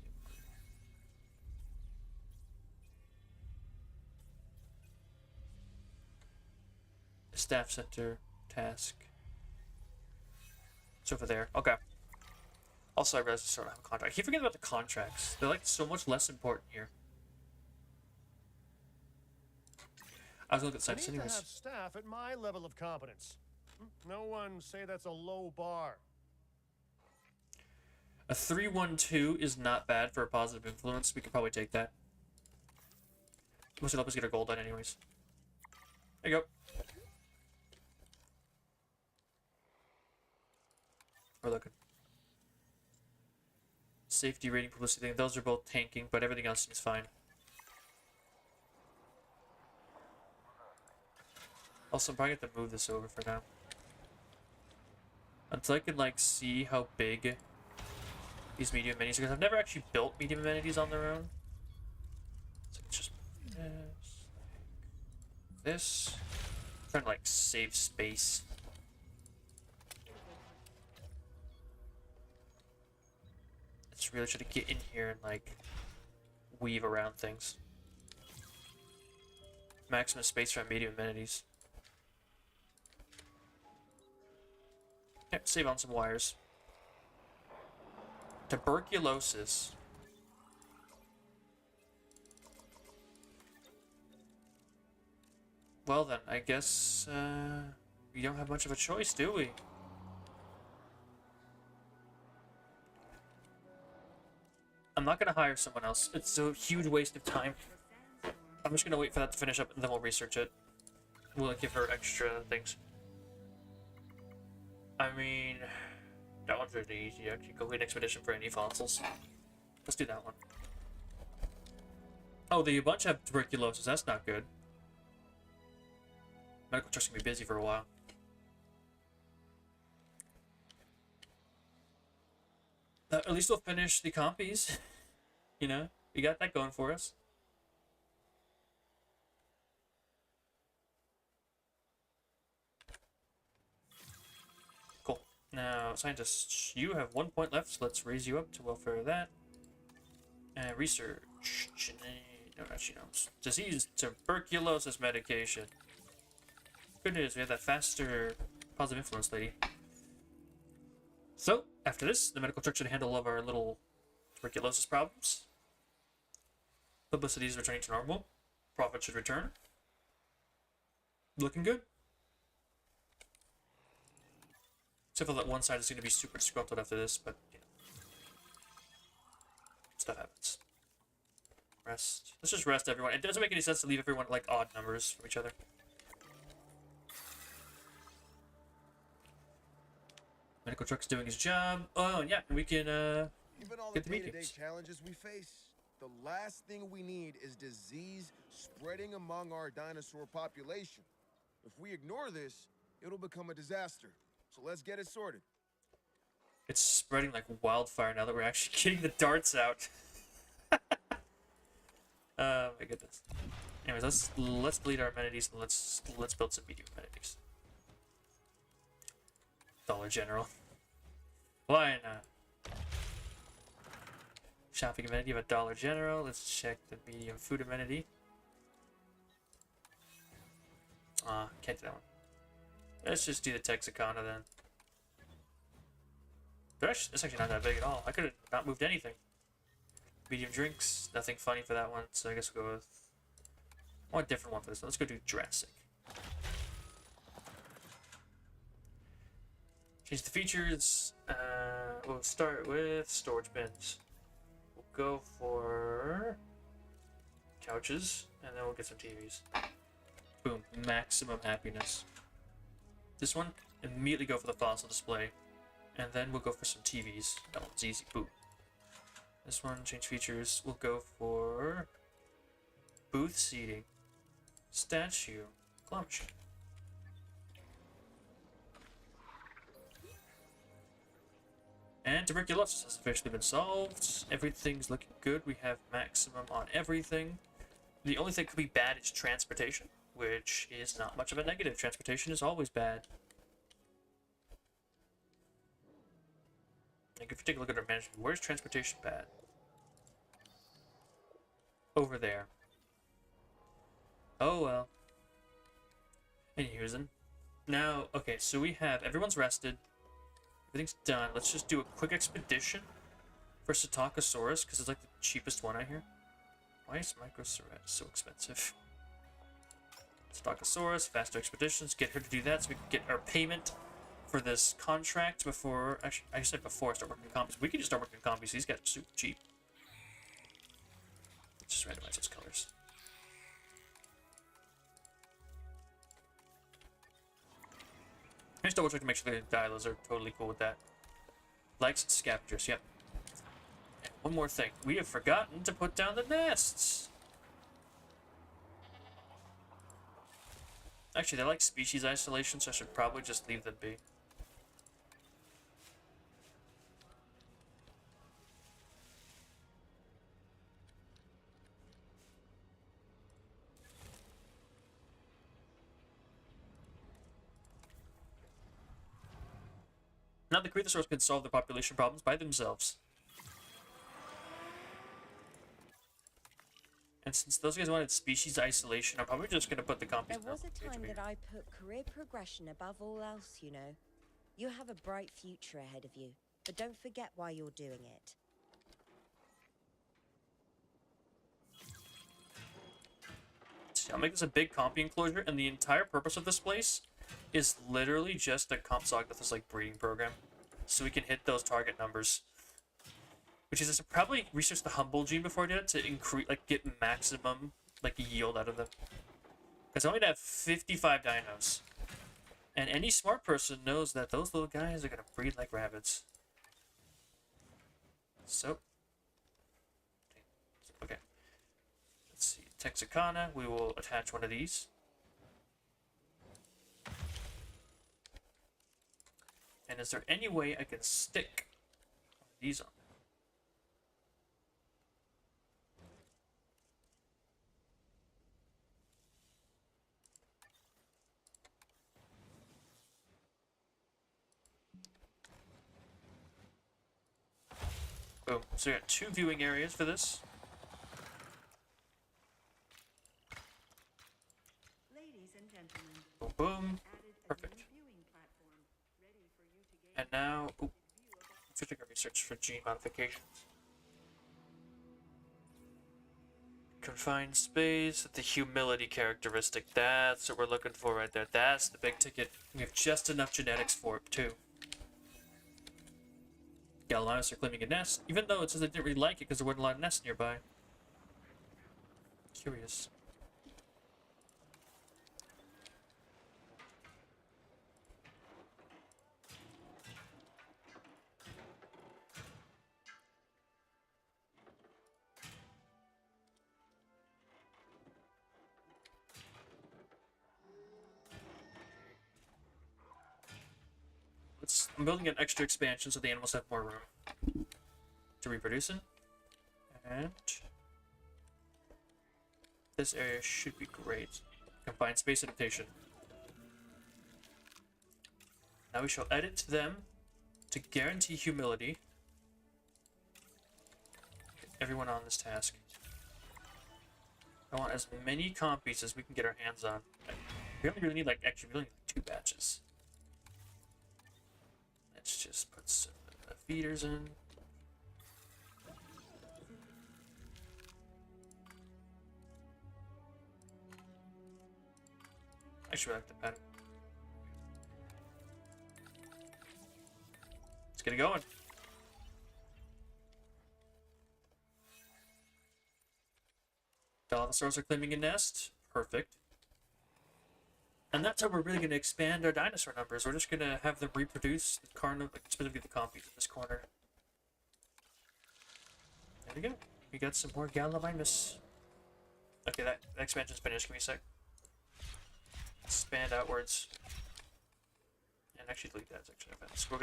Staff center, task. It's over there. Okay. Also, I realized I still don't have a contract. I keep forgetting about the contracts. They're like so much less important here. I was looking at I sites need to anyways. have staff at my level of competence. No one say that's a low bar. A 3-1-2 is not bad for a positive influence. We could probably take that. Must help us get our gold done anyways. There you go. We're looking. Safety rating, publicity thing. Those are both tanking, but everything else seems fine. Also, I'm probably going to move this over for now. Until I can, like, see how big these medium amenities are. Because I've never actually built medium amenities on their own. So let's just move this. I'm trying to, like, save space. It's really trying to get in here and, like, weave around things. Maximum space for medium amenities. Okay, save on some wires. Tuberculosis. Well then, I guess we don't have much of a choice, do we? I'm not gonna hire someone else. It's a huge waste of time. I'm just gonna wait for that to finish up and then we'll research it. We'll give her extra things. I mean, that one's really easy. Actually, complete an expedition for any fossils. Let's do that one. Oh, the bunch have tuberculosis. That's not good. Medical truck's gonna be busy for a while. At least we'll finish the compies. You know, we got that going for us. Cool. Now, scientists, you have 1 point left, so let's raise you up to welfare of that. Research. No, not genomes. Disease tuberculosis medication. Good news, we have that faster positive influence lady. So, after this, the medical truck should handle all of our little tuberculosis problems. Publicity is returning to normal. Profit should return. Looking good. Except for that one side is going to be super disgruntled after this, but, you know. Stuff happens. Rest. Let's just rest everyone. It doesn't make any sense to leave everyone at, like, odd numbers from each other. Medical truck's doing his job. Oh, yeah, we can, Even all the get the day-to-day meetings. challenges we face, the last thing we need is disease spreading among our dinosaur population. If we ignore this, it'll become a disaster. So let's get it sorted. It's spreading like wildfire now that we're actually getting the darts out. Oh my goodness. Anyways, let's bleed our amenities and let's build some medium amenities. Dollar General. Why not? Shopping amenity of a Dollar General. Let's check the medium food amenity. Can't do that one. Let's just do the Texarkana then. It's actually not that big at all. I could have not moved anything. Medium drinks, nothing funny for that one, so I guess we'll go with... I want a different one for this one. Let's go do Jurassic. Change the features. We'll start with storage bins. We'll go for couches, and then we'll get some TVs. Boom, maximum happiness. This one, immediately go for the fossil display, and then we'll go for some TVs. That one's easy, boom. This one, change features, we'll go for booth seating, statue, claw machine. And tuberculosis has officially been solved. Everything's looking good. We have maximum on everything. The only thing that could be bad is transportation, which is not much of a negative. Transportation is always bad. Like if you take a look at our management, where's transportation bad? Over there. Oh well. And using. Now, okay, so we have everyone's rested. Everything's done. Let's just do a quick expedition for Psittacosaurus, because it's like the cheapest one I hear. Why is Microcerat so expensive? Psittacosaurus, faster expeditions, get her to do that so we can get our payment for this contract before, actually, I said before I start working in combies. We can just start working in combies, these guys are super cheap. Let's just randomize those colors. I just double check to make sure the dialos are totally cool with that. Likes scavengers, yep. And one more thing, we have forgotten to put down the nests. Actually, they like species isolation, so I should probably just leave them be. Now the Cretosaurs can solve their population problems by themselves. And since those guys wanted species isolation, I'm probably just gonna put the compies There in was a their time HB. that I put career progression above all else, you know. You have a bright future ahead of you, but don't forget why you're doing it. So I'll make this a big compy enclosure, and the entire purpose of this place is literally just a compsog with this like breeding program, so we can hit those target numbers. Which is to probably research the humble gene before I did it to increase, like, get maximum like yield out of them. Because I only have 55 dinos, and any smart person knows that those little guys are gonna breed like rabbits. So, okay. Let's see, Texicana. We will attach one of these. And is there any way I can stick these on? Boom. So we got 2 viewing areas for this. Ladies and gentlemen, Boom, boom. added a Perfect. new viewing platform, ready for you to gain And now, ooh, let's take a research for gene modifications. Confined space, the humility characteristic. That's what we're looking for right there. That's the big ticket. We have just enough genetics for it, too. Gallimimus are claiming a nest, even though it says they didn't really like it because there weren't a lot of nests nearby. Curious. I'm building an extra expansion so the animals have more room to reproduce in. And this area should be great. Combined space adaptation. Now we shall edit them to guarantee humility. Get everyone on this task. I want as many compies as we can get our hands on. We only really need we only need 2 batches. Let's just put some feeders in. Actually, I like the pattern. Let's get it going. Dilophosaurs are claiming a nest. Perfect. And that's how we're really going to expand our dinosaur numbers. We're just going to have them reproduce the specifically the compies in this corner. There we go. We got some more Gallimimus. Okay, that expansion's finished. Give me a sec. Expand outwards. And actually delete that section of it. So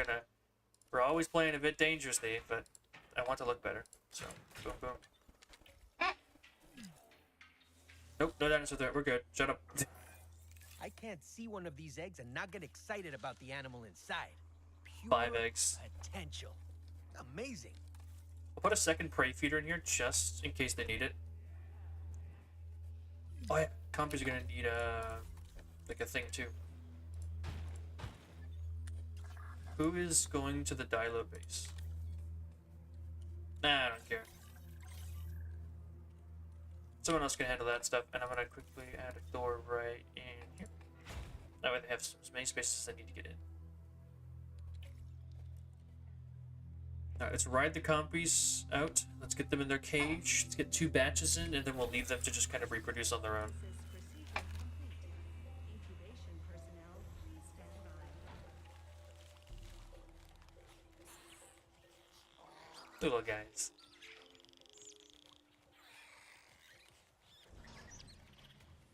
we're always playing a bit dangerously, but I want to look better. So, boom, boom. Nope, no dinosaur there. We're good. Shut up. I can't see one of these eggs and not get excited about the animal inside. Pure 5 eggs. potential. Amazing. I'll put a second prey feeder in here just in case they need it. Oh yeah, compies are gonna need like a thing too. Who is going to the Dilo base? Nah, I don't care. Someone else can handle that stuff, and I'm gonna quickly add a door right in here. That way they have as many spaces as they need to get in. Alright, let's ride the compies out. Let's get them in their cage. Let's get 2 batches in, and then we'll leave them to just kind of reproduce on their own. Procedure complete. Incubation personnel, please stand by. Little guys.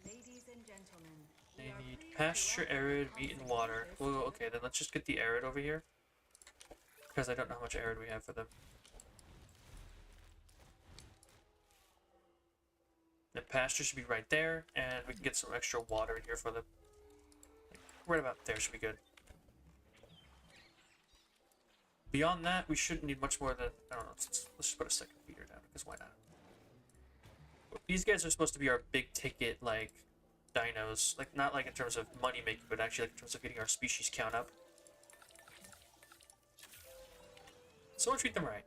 Ladies and gentlemen, They need pasture, arid, meat, and water. Well, okay, then let's just get the arid over here. Because I don't know how much arid we have for them. The pasture should be right there, and we can get some extra water in here for them. Right about there should be good. Beyond that, we shouldn't need much more than, I don't know, let's just put a second feeder down, because why not? These guys are supposed to be our big ticket, like, dinos. Like, not like in terms of money making, but actually like in terms of getting our species count up. So we'll treat them right.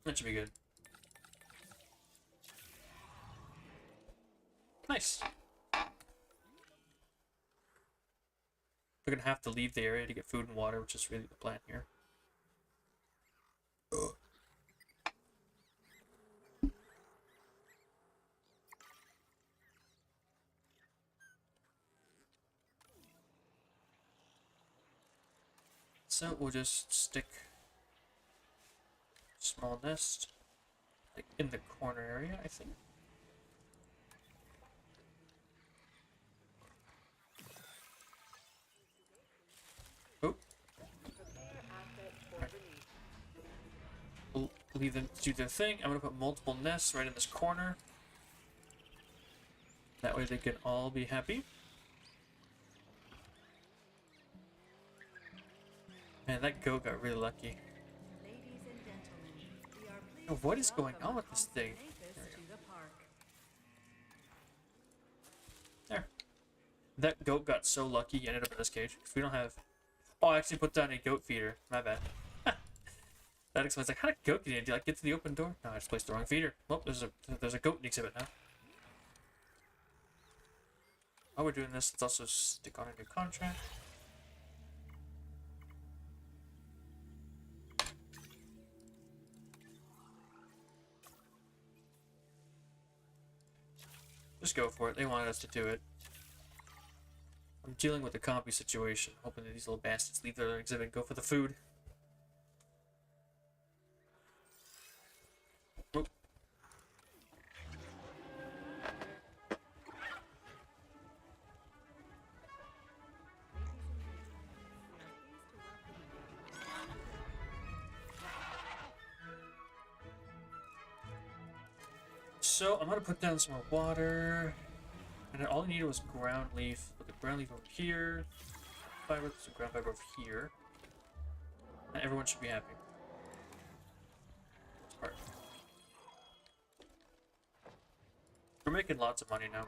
That should be good. Nice. We're gonna have to leave the area to get food and water, which is really the plan here. Ugh. So we'll just stick small nest like in the corner area, I think. Oh. Right. We'll leave them to do their thing. I'm gonna put multiple nests right in this corner. That way they can all be happy. Man, that goat got really lucky. Ladies and gentlemen, we are pleased Oh, what is to going welcome on with this thing? Constantine to the park. There. That goat got so lucky he ended up in this cage. If we don't have... Oh, I actually put down a goat feeder. My bad. That explains, like, how did goat get in? Did you, like, get to the open door? No, I just placed the wrong feeder. Well, there's a goat in the exhibit now. While we're doing this, let's also stick on a new contract. Just go for it. They wanted us to do it. I'm dealing with the compy situation, hoping that these little bastards leave their exhibit and go for the food. Oh. So I'm gonna put down some more water, and then all I needed was ground leaf. Put the ground leaf over here, fiber, some ground fiber over here, and everyone should be happy. Smart. We're making lots of money now.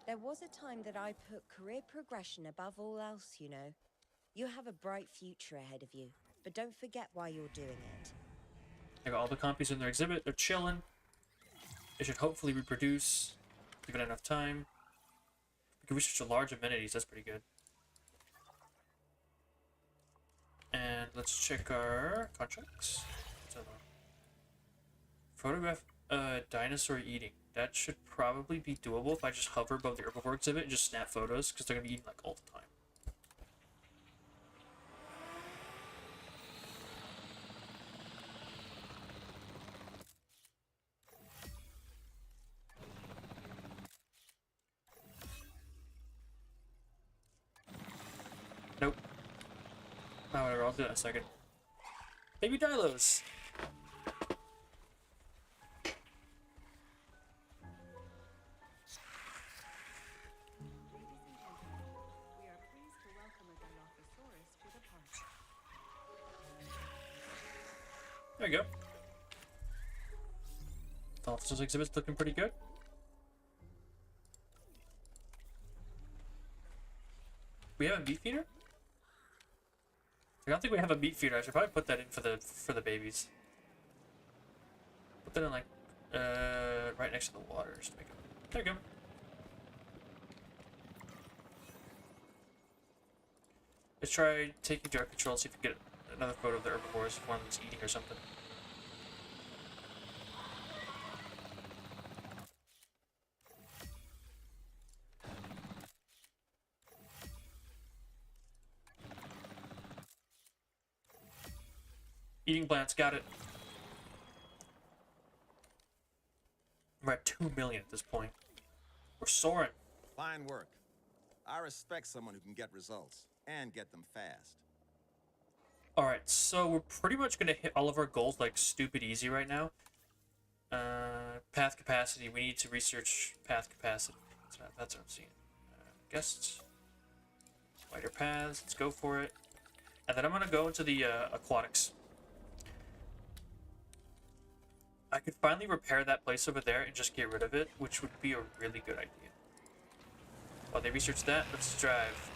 There was a time that I put career progression above all else, you know. You have a bright future ahead of you, but don't forget why you're doing it. I got all the compies in their exhibit. They're chilling. They should hopefully reproduce, given enough time. We can reach such a large amenities. That's pretty good. And let's check our contracts. Photograph a dinosaur eating. That should probably be doable if I just hover above the herbivore exhibit and just snap photos, because they're gonna be eating like all the time. Nope. Oh, whatever, I'll do that in a second. Baby Dilos! Ladies and gentlemen, we are pleased to welcome a Dilophosaurus to the park. There we go. Officers exhibit's looking pretty good. We have a meat feeder? I don't think we have a meat feeder. I should probably put that in for the babies. Put that in like right next to the water. Just to make it. There you go. Let's try taking direct control and see if we can get another photo of the herbivores if one of them's eating or something. Eating plants, got it. We're at 2 million at this point. We're soaring. Fine work. I respect someone who can get results, and get them fast. Alright, so we're pretty much going to hit all of our goals like stupid easy right now. Path capacity, we need to research path capacity. That's what I'm seeing. Guests. Wider paths, let's go for it. And then I'm going to go into the aquatics. I could finally repair that place over there and just get rid of it, which would be a really good idea. While they research that, let's drive.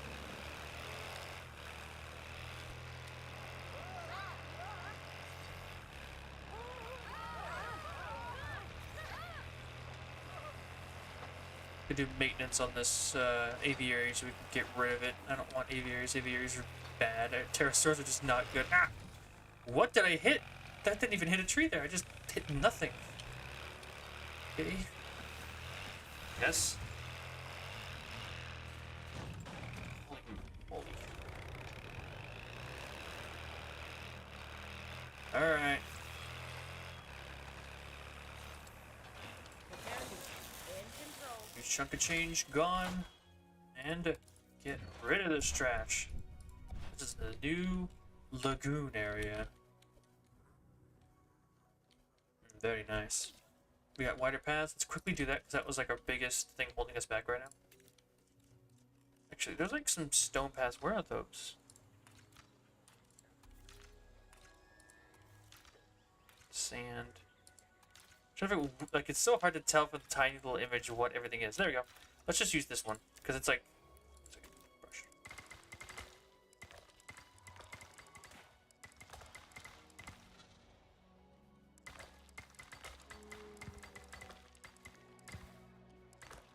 Could do maintenance on this aviary so we can get rid of it. I don't want aviaries. Aviaries are bad. Pterosaurs are just not good. Ah! What did I hit? That didn't even hit a tree there. I just hit nothing. Okay. Yes. Holy moly. Alright. Huge chunk of change gone. And get rid of this trash. This is the new lagoon area. Very nice. We got wider paths. Let's quickly do that because that was like our biggest thing holding us back right now. Actually, there's like some stone paths. Where are those? Sand. Like it's so hard to tell from the tiny little image what everything is. There we go. Let's just use this one because it's like a brush.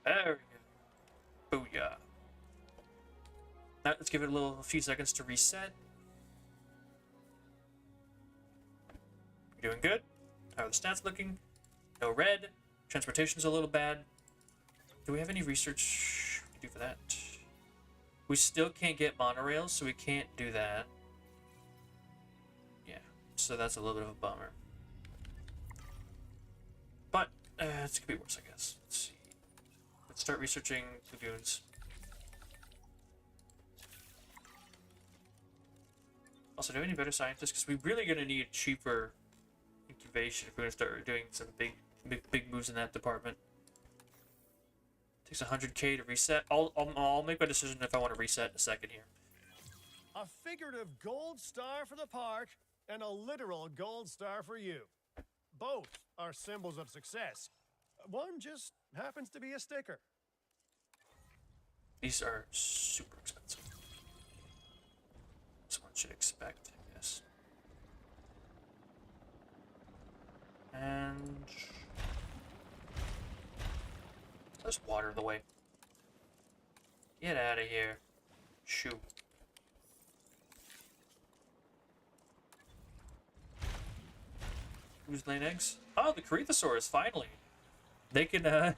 There we go. Booyah. Now let's give it a few seconds to reset. You're doing good. How are the stats looking? No red. Transportation's a little bad. Do we have any research we can do for that? We still can't get monorails, so we can't do that. Yeah, so that's a little bit of a bummer. But it could be worse, I guess. Let's see. Let's start researching lagoons. Also, do we have any better scientists? Because we're really going to need cheaper incubation if we're going to start doing some big moves in that department. Takes 100k to reset. I'll make my decision if I want to reset in a second here. A figurative gold star for the park and a literal gold star for you. Both are symbols of success. One just happens to be a sticker. These are super expensive. This one should expect, I guess. And let's water the way. Get out of here. Shoo. Who's laying eggs? Oh, the Corythosaurs, finally. They can,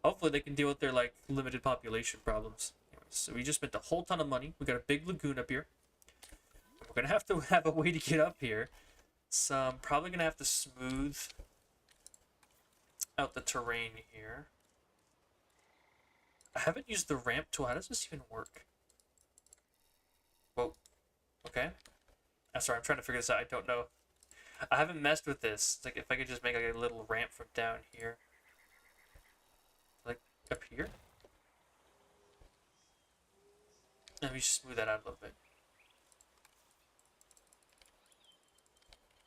hopefully they can deal with their, like, limited population problems. Anyways, so we just spent a whole ton of money. We got a big lagoon up here. We're gonna have to have a way to get up here. So I'm probably gonna have to smooth out the terrain here. I haven't used the ramp tool. How does this even work? Whoa. Okay. I'm sorry, I'm trying to figure this out. I don't know. I haven't messed with this. It's like if I could just make like a little ramp from down here. Like up here? Let me smooth that out a little bit.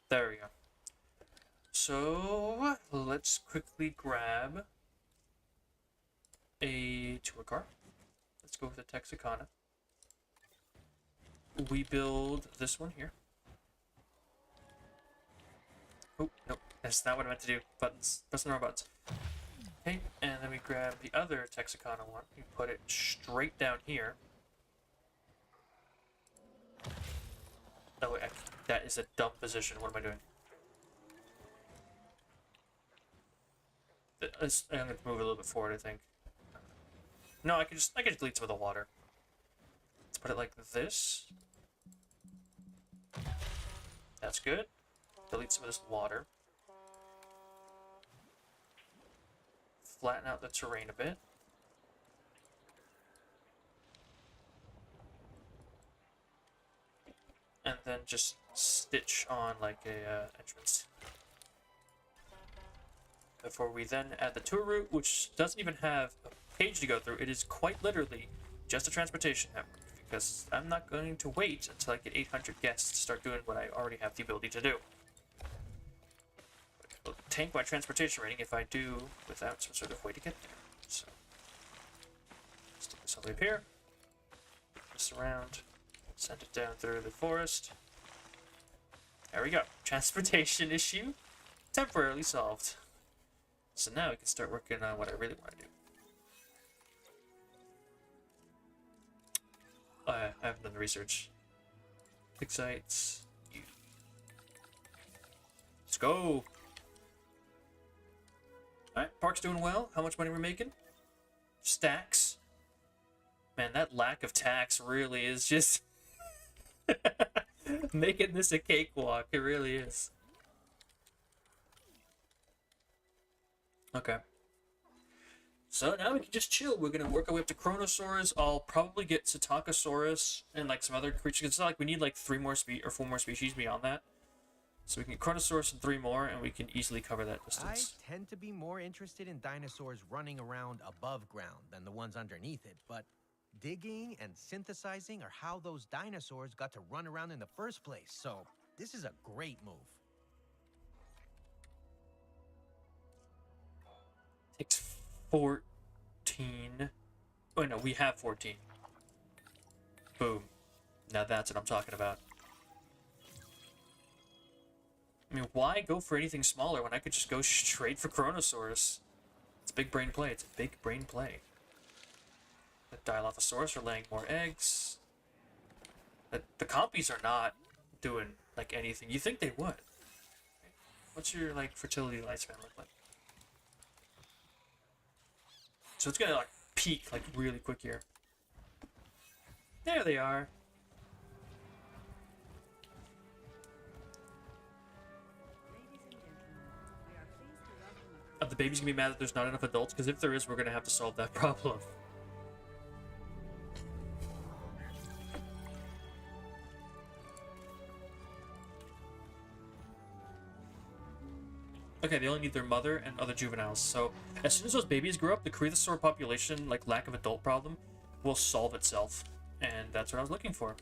There we go. So let's quickly grab a tour car. Let's go with the Texarkana. We build this one here. Oh, nope. That's not what I meant to do. Buttons. Press the wrong buttons. Okay, and then we grab the other Texarkana one. We put it straight down here. Oh, wait, that is a dumb position. What am I doing? I'm going to move it a little bit forward, I think. No, I can just delete some of the water. Let's put it like this. That's good. Delete some of this water. Flatten out the terrain a bit. And then just stitch on like a entrance. Before we then add the tour route, which doesn't even have a page to go through. It is quite literally just a transportation network, because I'm not going to wait until I get 800 guests to start doing what I already have the ability to do. It'll tank my transportation rating if I do without some sort of way to get there. So, stick this all the way up here. This around. Send it down through the forest. There we go. Transportation issue temporarily solved. So now we can start working on what I really want to do. I haven't done the research. Pick sites. Let's go. Alright, park's doing well. How much money we're making? Stacks. Man, that lack of tax really is just making this a cakewalk. It really is. Okay. So now we can just chill. We're gonna work our way up to Chronosaurus. I'll probably get Psittacosaurus and like some other creatures. It's not like we need like 4 more species beyond that. So we can get Chronosaurus and 3 more, and we can easily cover that I distance. tend to be more interested in dinosaurs running around above ground than the ones underneath it, but digging and synthesizing are how those dinosaurs got to run around in the first place, so this is a great move. Takes 14. Oh no, we have 14. Boom. Now that's what I'm talking about. I mean, why go for anything smaller when I could just go straight for Chronosaurus? It's a big brain play. It's a big brain play. The Dilophosaurus are laying more eggs. The compies are not doing like anything. You think they would? What's your like fertility lifespan look like? So it's gonna like peak like really quick here. There they are. Ladies and gentlemen, we are pleased to welcome Are the babies gonna be mad that there's not enough adults? Because if there is, we're gonna have to solve that problem. Okay, they only need their mother and other juveniles. So as soon as those babies grow up, the Cretosaur population, like lack of adult problem, will solve itself. And that's what I was looking for.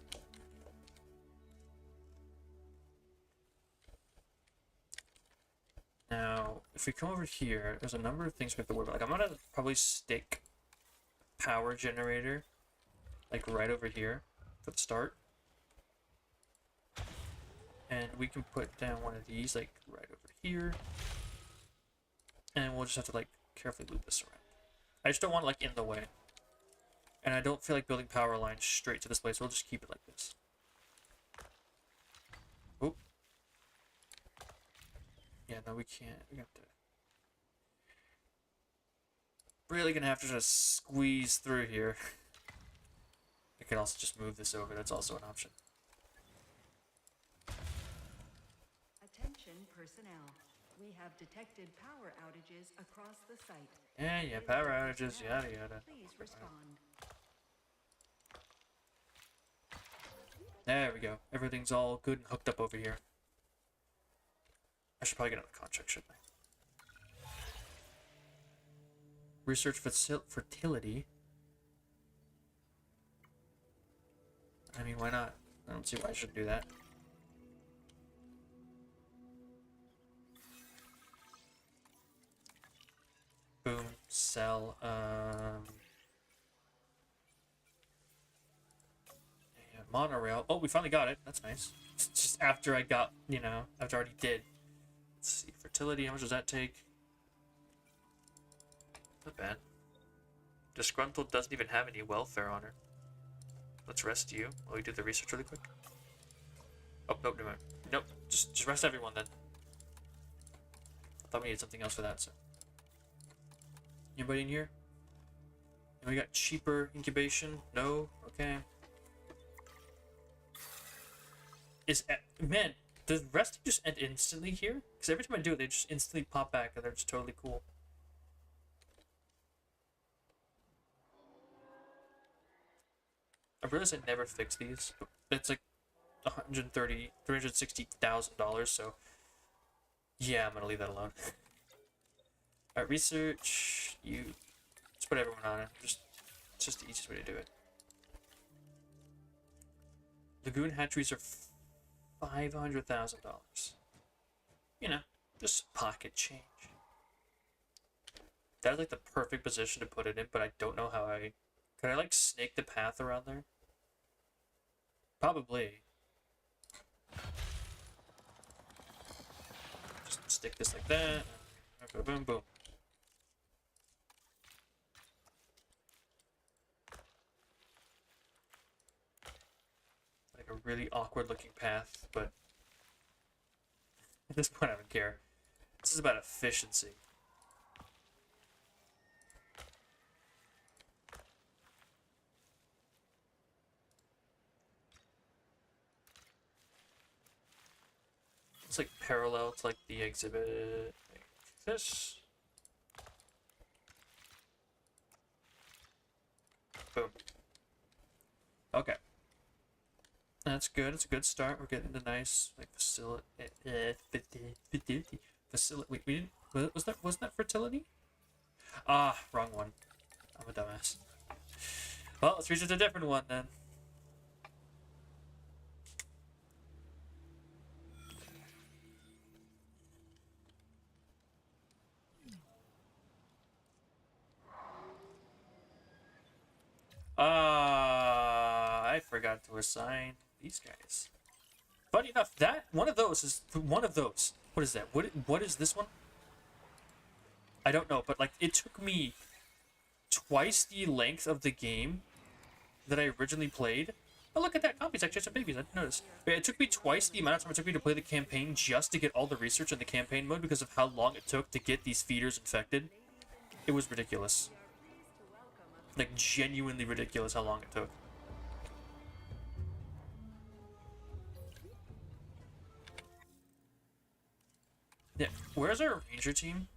Now, if we come over here, there's a number of things we have to worry about. Like, I'm gonna probably stick power generator, like right over here for the start. And we can put down one of these, like right over here. And we'll just have to like carefully loop this around. I just don't want it like in the way. And I don't feel like building power lines straight to this place, so we'll just keep it like this. Oh. Yeah, no, we can't. We have to. Really gonna have to just squeeze through here. I can also just move this over, that's also an option. Attention personnel. We have detected power outages across the site. Yeah, power outages, yada yada. Please respond. There we go. Everything's all good and hooked up over here. I should probably get another contract, shouldn't I? Research fertility. I mean, why not? I don't see why I shouldn't do that. Sell. Yeah, monorail. Oh, we finally got it. That's nice. It's just after I got, after I already did. Let's see. Fertility. How much does that take? Not bad. Disgruntled doesn't even have any welfare on her. Let's rest you while we do the research really quick. Oh, nope, never mind. Nope, just rest everyone then. I thought we needed something else for that, so. Anybody in here? And we got cheaper incubation? No? Okay. Man, does resting just end instantly here? Because every time I do it, they just instantly pop back and they're just totally cool. I realized I never fix these. It's like $360,000, so yeah, I'm gonna leave that alone. Alright, research. Let's put everyone on it. It's just the easiest way to do it. Lagoon hatcheries are $500,000. Just pocket change. That's like the perfect position to put it in, but I don't know how could I like snake the path around there? Probably. Just stick this like that. Boom, boom, boom. Like a really awkward looking path, but at this point I don't care. This is about efficiency. It's like parallel to like the exhibit like this. Boom. Okay. That's good. It's a good start. We're getting the nice like facility. Facility. Wait, we didn't. Wasn't that fertility? Ah, wrong one. I'm a dumbass. Well, let's research a different one then. I forgot to assign these guys. Funny enough, one of those is one of those. What is that? What is this one? I don't know, but like it took me twice the length of the game that I originally played. Oh, look at that. Copies actually some babies. I didn't notice. But it took me twice the amount of time it took me to play the campaign just to get all the research in the campaign mode because of how long it took to get these feeders infected. It was ridiculous. Like, genuinely ridiculous how long it took. Yeah, where's our ranger team?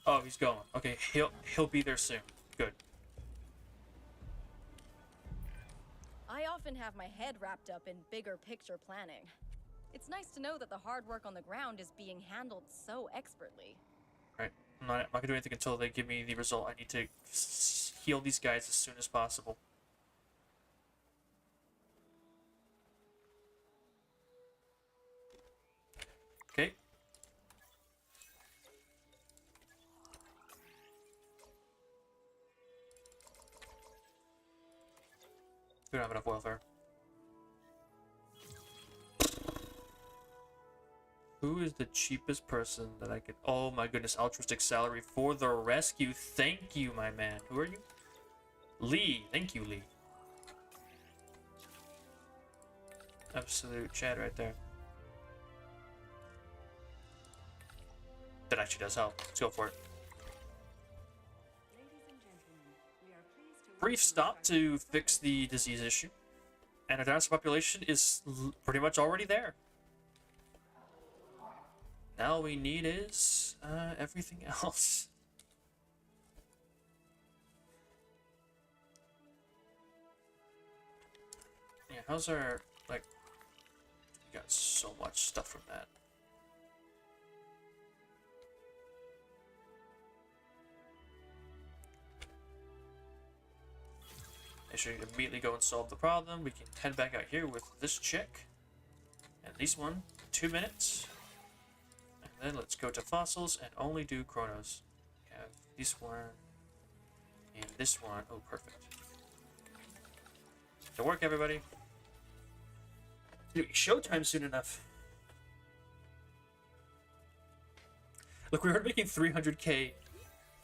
Oh, he's going. Okay, he'll be there soon. Good. I often have my head wrapped up in bigger picture planning. It's nice to know that the hard work on the ground is being handled so expertly. Right. I'm not gonna do anything until they give me the result. I need to heal these guys as soon as possible. Okay. We don't have enough welfare. Who is the cheapest person that I could... Oh my goodness, altruistic salary for the rescue. Thank you, my man. Who are you? Lee. Thank you, Lee. Absolute Chad right there. That actually does help. Let's go for it. Brief stop to fix the disease issue. And our dinosaur population is pretty much already there. Now all we need is everything else. Yeah, how's our, like, we got so much stuff from that. I should immediately go and solve the problem. We can head back out here with this chick. And this one, 2 minutes. then let's go to fossils and only do chronos. We have this one and this one. Oh, perfect. Good work, everybody. Dude, showtime soon enough. Look, we are making 300k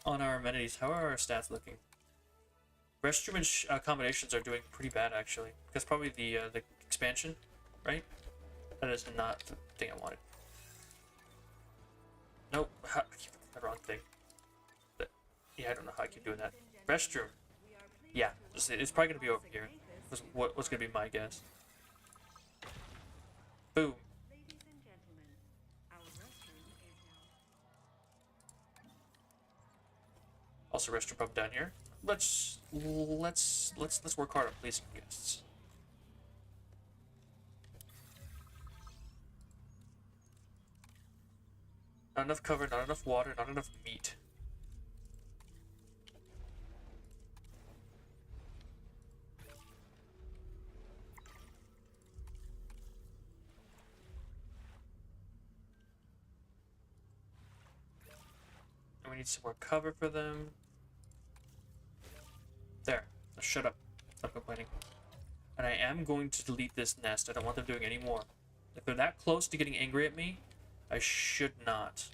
on our amenities. How are our stats looking? Restroom and accommodations are doing pretty bad, actually. That's probably the expansion, right? That is not the thing I wanted. Nope, I keep the wrong thing. But, yeah, I don't know how I keep doing that. Restroom. Yeah, it's probably gonna be over here. What's gonna be my guess? Boom. Ladies and gentlemen, our restroom is now. Also, restroom probably down here. Let's work hard on pleasing guests. Not enough cover, not enough water, not enough meat. And we need some more cover for them. There. Now shut up. Stop complaining. And I am going to delete this nest. I don't want them doing any more. If they're that close to getting angry at me, I should not,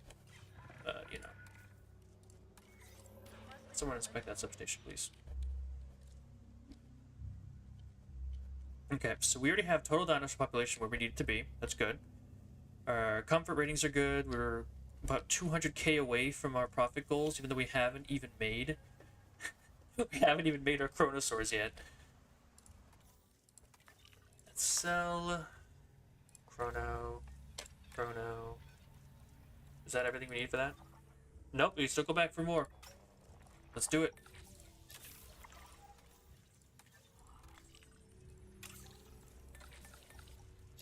you know. Someone inspect that substation, please. Okay, so we already have total dinosaur population where we need it to be. That's good. Our comfort ratings are good. We're about 200k away from our profit goals, even though we haven't even made... we haven't even made our chronosaurs yet. Let's sell... Chrono... Is that everything we need for that? Nope, we still go back for more. Let's do it.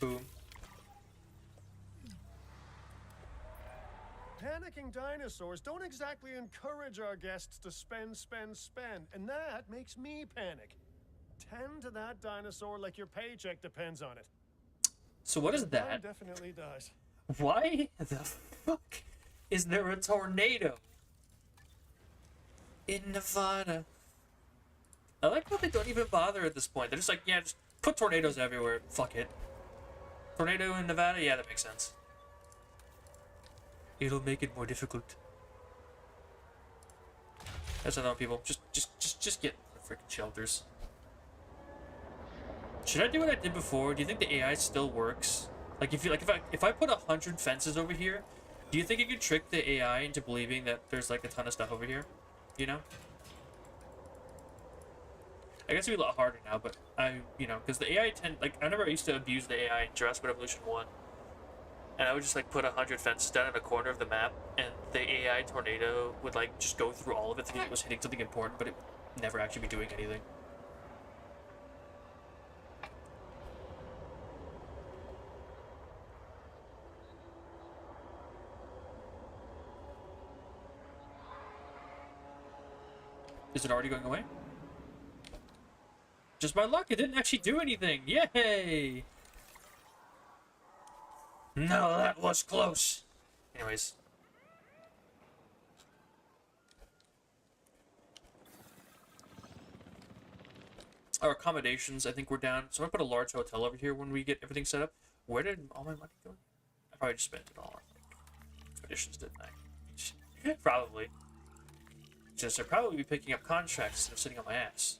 Boom. Panicking dinosaurs don't exactly encourage our guests to spend, and that makes me panic. Tend to that dinosaur like your paycheck depends on it. So what is Mine that? definitely does. Why the fuck is there a tornado in Nevada? I like how they don't even bother at this point. They're just like, yeah, just put tornadoes everywhere. Fuck it. Tornado in Nevada? Yeah, that makes sense. It'll make it more difficult. That's another people. Just get the freaking shelters. Should I do what I did before? Do you think the AI still works? Like if I put 100 fences over here, do you think it could trick the AI into believing that there's like a ton of stuff over here? You know? I guess it'd be a lot harder now, but because the AI I remember I used to abuse the AI in Jurassic Evolution 1. And I would just like put 100 fences down in a corner of the map, and the AI tornado would like just go through all of it thinking it was hitting something important, but it would never actually be doing anything. Is it already going away? Just by luck, it didn't actually do anything. Yay! No, that was close. Anyways. Our accommodations, I think we're down. So I'm gonna put a large hotel over here when we get everything set up. Where did all my money go? I probably just spent it all on expeditions, didn't I? Probably. Just I'd probably be picking up contracts instead of sitting on my ass.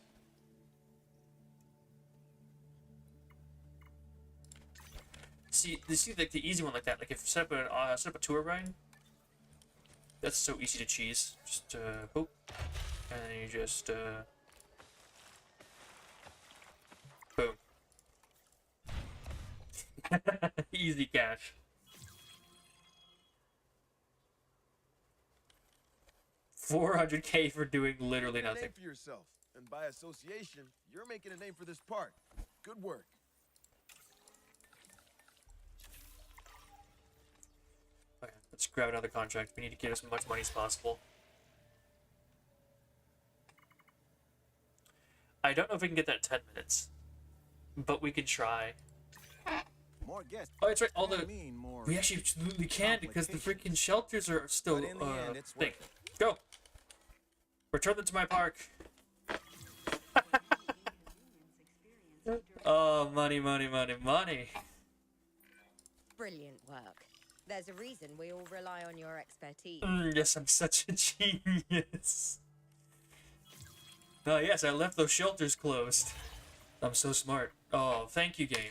See, like the easy one like that. Like if you set up a tour ride, that's so easy to cheese. Just boop, and then you just boom, easy cash. 400k for doing literally Make a nothing. name for yourself, and by association, you're making a name for this park. Good work. Okay, let's grab another contract. We need to get as much money as possible. I don't know if we can get that in 10 minutes, but we can try. More guests. Oh, that's right. All can the mean more we actually absolutely can because the freaking complications. shelters are still But in the end, it's thing. worth it. Go. Return them to my park. Oh, money, money, money, money. Brilliant work. There's a reason we all rely on your expertise. Yes, I'm such a genius. Oh, yes, I left those shelters closed. I'm so smart. Oh, thank you, game.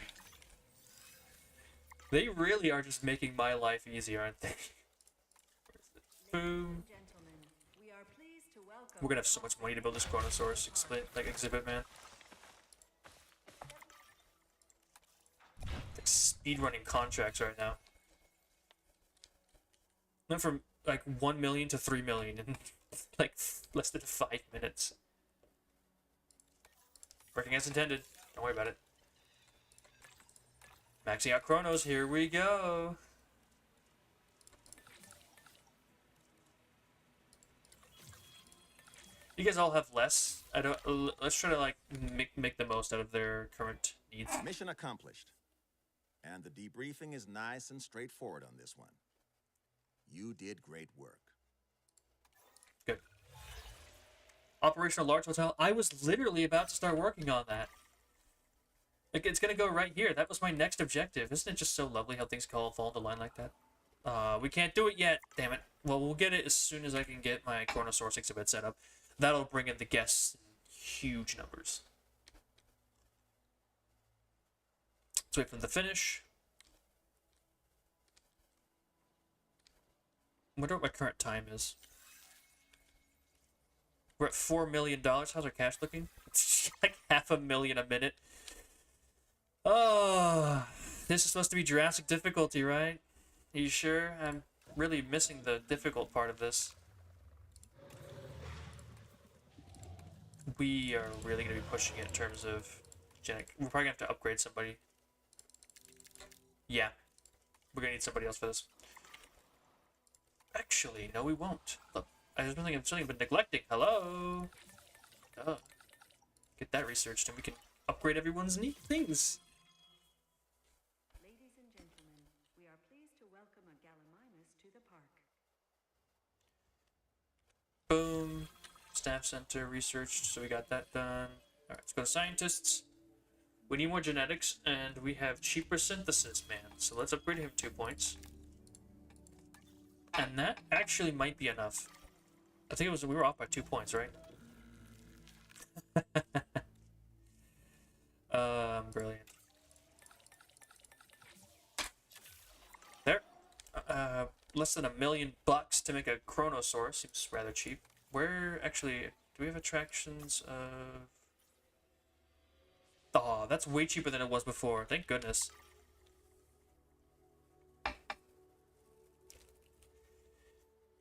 They really are just making my life easy, aren't they? Boom. Gentlemen, we are pleased to welcome We're gonna have so much money to build this Chronosaurus exhibit, man. Like speedrunning contracts right now. Went from like 1 million to 3 million in like less than 5 minutes. Working as intended. Don't worry about it. Maxing out Chronos, here we go. You guys all have less. I don't. Let's try to like make the most out of their current needs. Mission accomplished. And the debriefing is nice and straightforward on this one. You did great work. Good. Operational large hotel. I was literally about to start working on that. Like, it's gonna go right here. That was my next objective. Isn't it just so lovely how things fall into line like that? We can't do it yet. Damn it. Well, we'll get it as soon as I can get my Chronosaurus exhibit set up. That'll bring in the guests in huge numbers. Let's wait for them to finish. I wonder what my current time is. We're at $4 million. How's our cash looking? It's like $500,000 a minute. Oh, this is supposed to be Jurassic difficulty, right? Are you sure? I'm really missing the difficult part of this. We are really going to be pushing it in terms of genetic. We're probably going to have to upgrade somebody. Yeah. We're going to need somebody else for this. Actually, no, we won't. Look, there's something I've been neglecting. Hello? Oh. Get that researched and we can upgrade everyone's neat things. Ladies and gentlemen, we are pleased to welcome a Gallimimus to the park. Boom. Staff center researched, so we got that done. Alright, let's go to scientists. We need more genetics, and we have cheaper synthesis, man. So let's upgrade him 2 points. And that actually might be enough. I think it was, we were off by 2 points, right? Brilliant. There. Less than $1 million to make a Chronosaurus. Seems rather cheap. Where, actually, do we have attractions of... Oh, that's way cheaper than it was before. Thank goodness.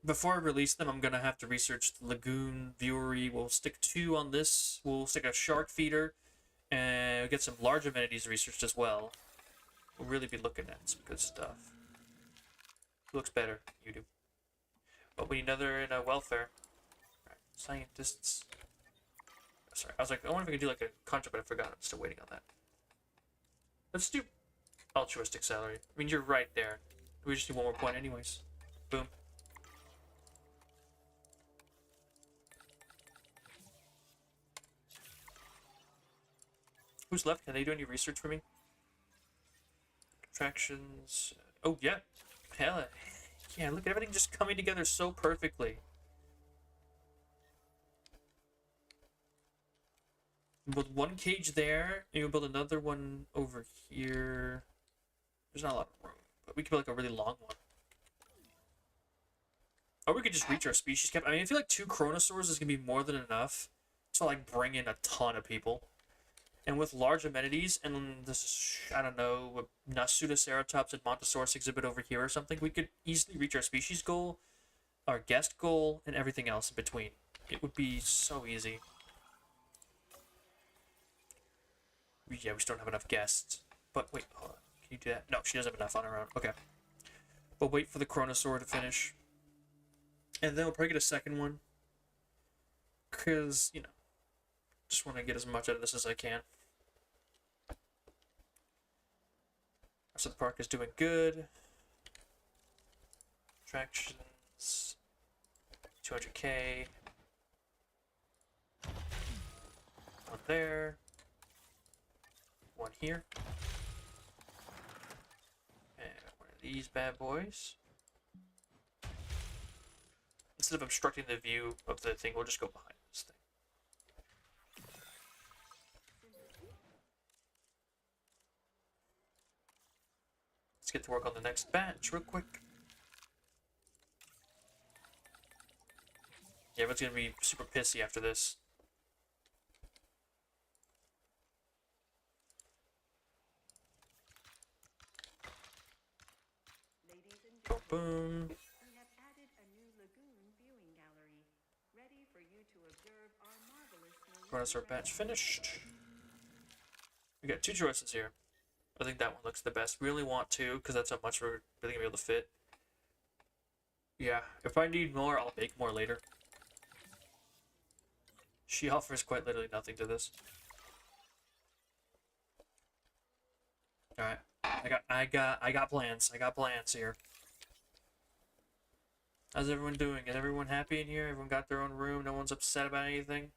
Before I release them, I'm going to have to research the lagoon viewery. We'll stick 2 on this. We'll stick a shark feeder. And we'll get some large amenities researched as well. We'll really be looking at some good stuff. Who looks better? You do. But we need another in welfare. Right. Scientists. Oh, sorry, I was like, I wonder if we can do like a contract, but I forgot. I'm still waiting on that. Let's do altruistic salary. I mean, you're right there. We just need 1 more point anyways. Boom. Who's left? Can they do any research for me? Attractions. Oh, yeah. Hell, yeah, look at everything just coming together so perfectly. Build 1 cage there, and we'll build another one over here. There's not a lot of room, but we could build like a really long one. Or we could just reach our species cap. I mean, I feel like 2 Chronosaurs is gonna be more than enough to like bring in a ton of people. And with large amenities and this, I don't know, Nasutoceratops and Montosaurus exhibit over here or something, we could easily reach our species goal, our guest goal, and everything else in between. It would be so easy. Yeah, we still don't have enough guests. But wait, hold on. Can you do that? No, she doesn't have enough on her own. Okay. But wait for the Chronosaur to finish. And then we'll probably get a second one. Because, you know, just want to get as much out of this as I can. So the park is doing good. Attractions. 200K. One there. One here. And one of these bad boys. Instead of obstructing the view of the thing, we'll just go behind this thing. Let's get to work on the next batch real quick. Yeah, everyone's gonna be super pissy after this. Ladies and Boom, gentlemen, boom. we have added a new lagoon viewing gallery, ready for you to observe our marvelous marine Brontosaur batch finished. We got 2 choices here. I think that one looks the best. We only want 2 because that's how much we're really gonna be able to fit. Yeah, if I need more, I'll make more later. She offers quite literally nothing to this. All right, I got plans. I got plans here. How's everyone doing? Is everyone happy in here? Everyone got their own room? No one's upset about anything?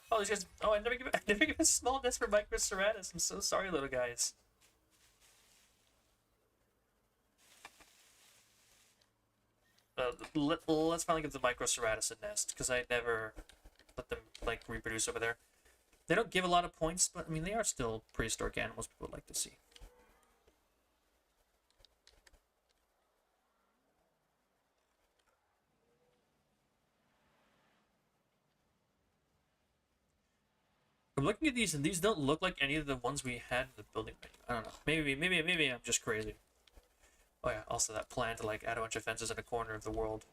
Oh, these guys. Oh, I never give a small nest for Microceratops. I'm so sorry, little guys. Let's finally give the Microceratops a nest, because I never let them like reproduce over there. They don't give a lot of points, but I mean they are still prehistoric animals people would like to see. I'm looking at these, and these don't look like any of the ones we had in the building menu. I don't know. Maybe I'm just crazy. Oh yeah, also that plan to like add a bunch of fences in a corner of the world.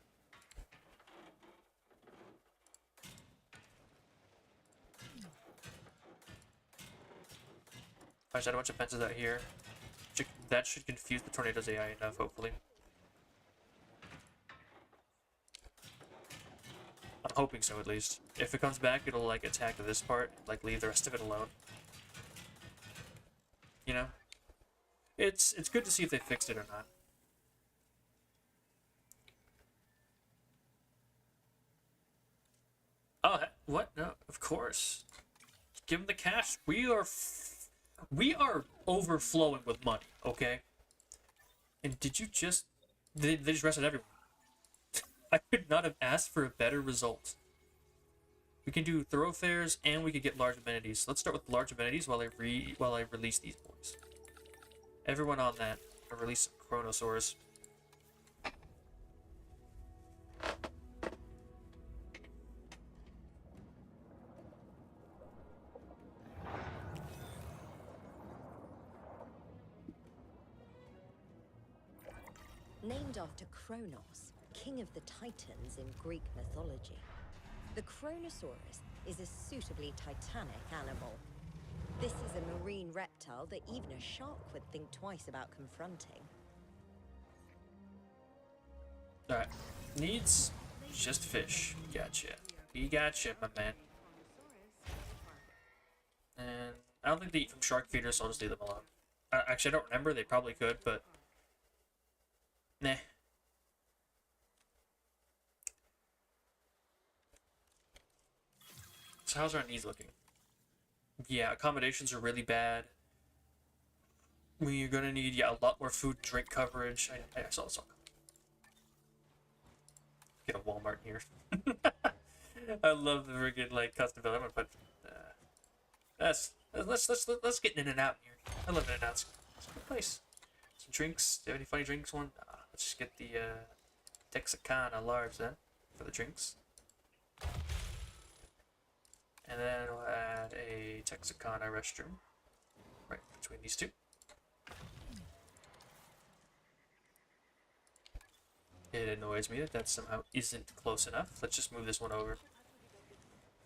I just add a bunch of fences out here. That should confuse the tornado's AI enough, hopefully. I'm hoping so, at least. If it comes back, it'll like attack this part, like leave the rest of it alone. You know? It's good to see if they fixed it or not. Oh, what? No, of course. Give them the cash. We are overflowing with money, okay? And did you just... They just arrested everyone. I could not have asked for a better result. We can do thoroughfares and we could get large amenities. Let's start with large amenities while I release these boys. Everyone on that. I'll release some Chronosaurs. Named after Kronos, king of the Titans in Greek mythology. The Kronosaurus is a suitably titanic animal. This is a marine reptile that even a shark would think twice about confronting. Alright. Needs just fish. Gotcha. We gotcha, my man. And I don't think they eat from shark feeders, so I'll just leave them alone. Actually, I don't remember. They probably could, but... Nah. So how's our needs looking? Yeah, accommodations are really bad. We're gonna need, yeah, a lot more food and drink coverage. I saw this all. Get a Walmart here. I love the friggin' like custom build. I'm gonna put let's get in and out here. I love in and outs. It's a good place. Some drinks. Do you have any funny drinks? One. Let's just get the Texarkana large then for the drinks. And then we'll add a Texarkana restroom right between these two. It annoys me that that somehow isn't close enough. Let's just move this one over.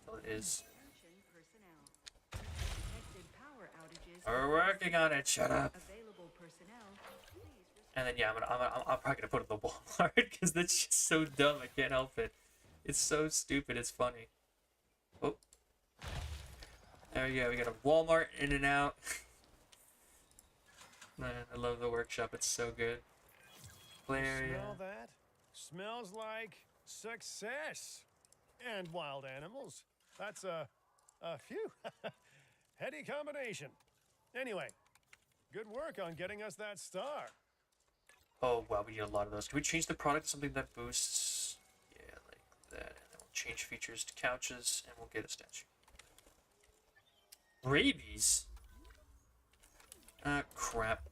Until it is. We're working on it. Shut up. And then yeah, I'm probably gonna put it in the Walmart because that's just so dumb. I can't help it. It's so stupid. It's funny. Oh. There you go. We got a Walmart in and out. Man, I love the workshop. It's so good. Play area. Smell that? Smells like success. And wild animals. That's a phew. Heady combination. Anyway, good work on getting us that star. Oh, wow, we need a lot of those. Can we change the product to something that boosts? Yeah, like that. And then we'll change features to couches, and we'll get a statue. Rabies? Crap.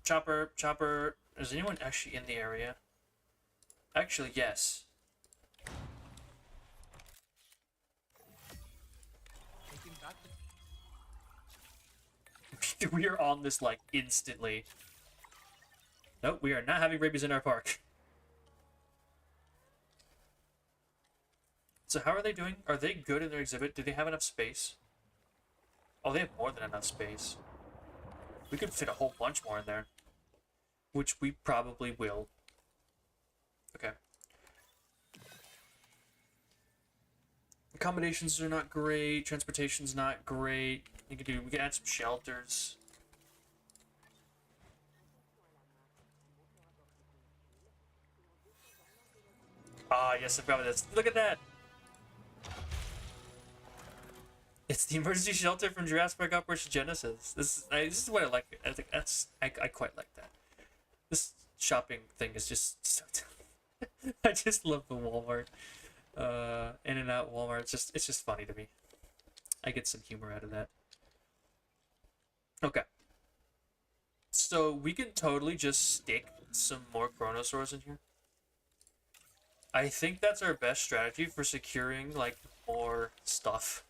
Chopper. Is anyone actually in the area? Actually, yes. We are on this, like, instantly. Nope, we are not having rabies in our park. So how are they doing? Are they good in their exhibit? Do they have enough space? Oh, they have more than enough space. We could fit a whole bunch more in there. Which we probably will. Okay. Accommodations are not great. Transportation's not great. We can add some shelters. Ah, yes, I forgot this. Look at that! It's the emergency shelter from Jurassic Park Operation Genesis. This is what I like. I think I quite like that. This shopping thing is just so I just love the Walmart. In and out Walmart. It's just funny to me. I get some humor out of that. Okay. So we can totally just stick some more Chronosaurs in here. I think that's our best strategy for securing, like, more stuff.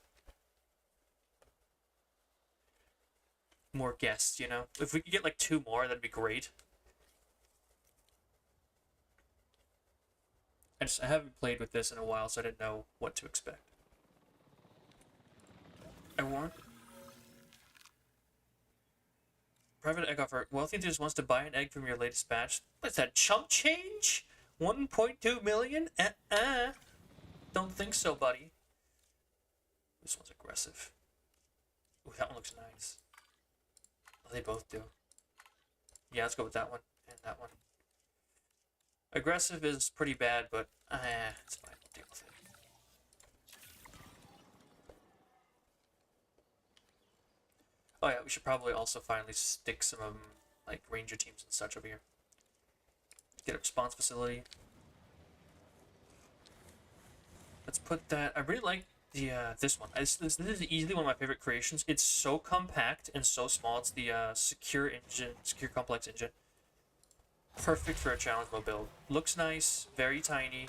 More guests, you know? If we could get, like, 2 more, that'd be great. I haven't played with this in a while, so I didn't know what to expect. I want... Private egg offer. Wealthy just wants to buy an egg from your latest batch. What's that, chump change? 1.2 million? Don't think so, buddy. This one's aggressive. Ooh, that one looks nice. Oh, they both do. Yeah, let's go with that one and that one. Aggressive is pretty bad, but it's fine. We'll deal with it. Oh yeah, we should probably also finally stick some like ranger teams and such over here. Get a response facility. Let's put that. I really like the this one. This is easily one of my favorite creations. It's so compact and so small. It's the secure complex engine. Perfect for a challenge mode build. Looks nice, very tiny.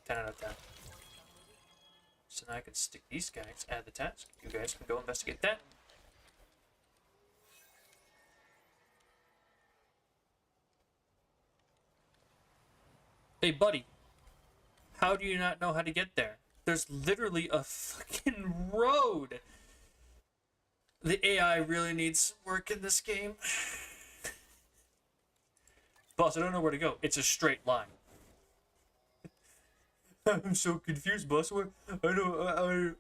10 out of 10. So now I can stick these guys. Add the task. You guys can go investigate that. Hey, buddy. How do you not know how to get there? There's literally a fucking road. The AI really needs work in this game. Boss, I don't know where to go. It's a straight line. I'm so confused, boss. I don't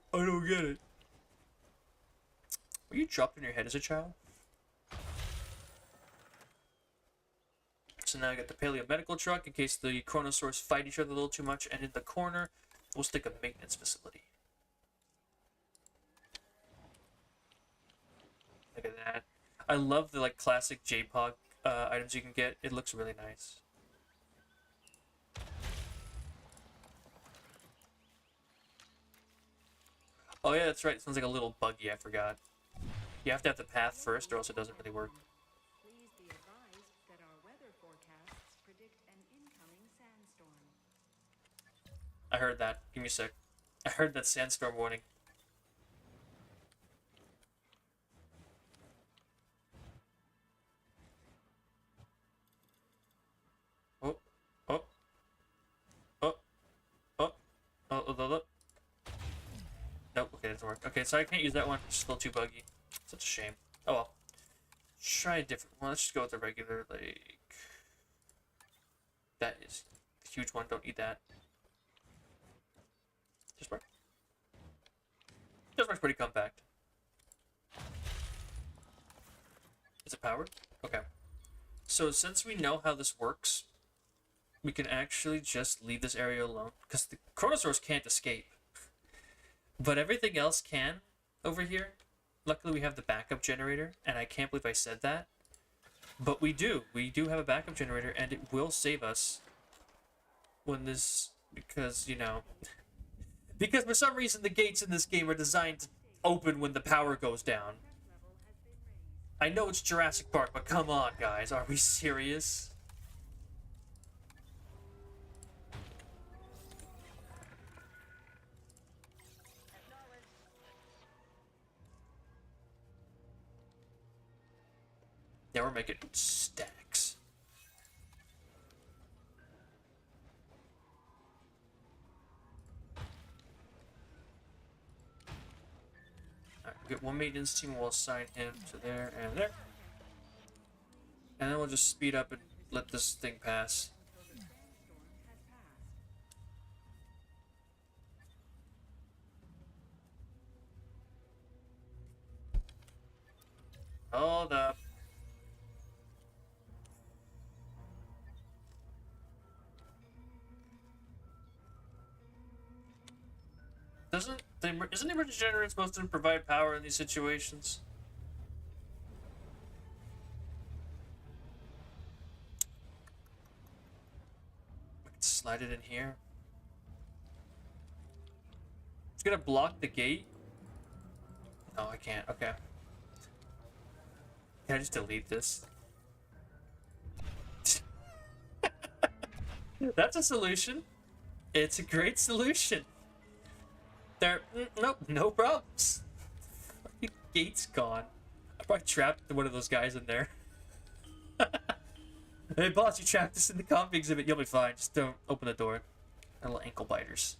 get it. Were you dropped on your head as a child? So now I got the paleo medical truck in case the Chronosaurs fight each other a little too much, and in the corner, we'll stick a maintenance facility. Look at that. I love the like classic JPOG items you can get. It looks really nice. Oh yeah, that's right. It sounds like a little buggy. I forgot. You have to have the path first, or else it doesn't really work. Please be advised that our weather forecasts predict an incoming sandstorm. I heard that. Give me a sec. I heard that sandstorm warning. Oh, oh, oh, oh, oh. Nope, okay, that doesn't work. Okay, so I can't use that one. It's still too buggy. Such a shame. Oh well. Try a different one. Let's just go with the regular, like... That is a huge one. Don't need that. Just work. Just works pretty compact. it powered? Okay. So since we know how this works, we can actually just leave this area alone. Because the Chronosaurs can't escape. But everything else can over here. Luckily we have the backup generator, and I can't believe I said that. But we do. We do have a backup generator, and it will save us when this... Because, you know... Because for some reason the gates in this game are designed to open when the power goes down. I know it's Jurassic Park, but come on, guys. Are we serious? Yeah, we're making stacks. Alright, we'll get one maintenance team. We'll assign him to there and there. And then we'll just speed up and let this thing pass. Hold up. Isn't the emergency generator supposed to provide power in these situations? We can slide it in here. It's gonna block the gate. No, I can't. Okay. Can I just delete this? That's a solution. It's a great solution. There, nope, no problems. Fucking gate's gone. I probably trapped one of those guys in there. Hey boss, you trapped us in the comic exhibit. You'll be fine. Just don't open the door. Little ankle biters.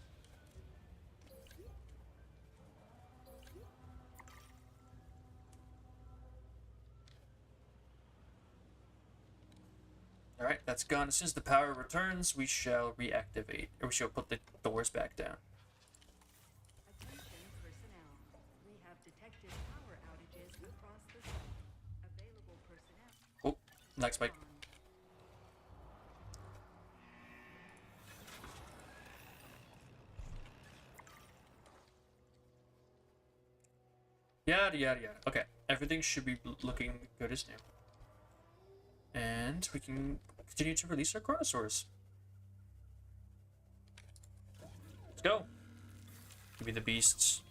Alright, that's gone. As soon as the power returns, we shall reactivate. Or we shall put the doors back down. Attention personnel. We have detected power outages across the site. Available personnel. Oh, lag spike. Yada yada yada. Okay, everything should be looking good as new. And we can continue to release our Chronosaurs. Let's go. Give me the beasts.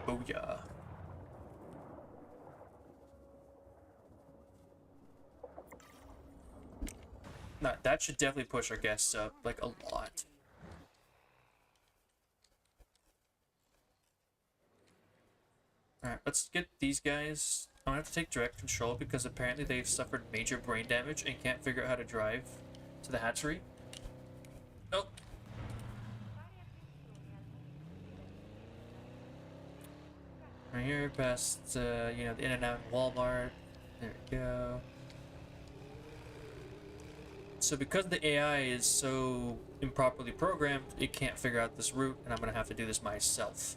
Booyah. Nah, that should definitely push our guests up, like, a lot. Alright, let's get these guys. I'm gonna have to take direct control because apparently they've suffered major brain damage and can't figure out how to drive to the hatchery. Oh. Right here, past, you know, the In-N-Out and Walmart. There we go. So because the AI is so improperly programmed, it can't figure out this route, and I'm gonna have to do this myself.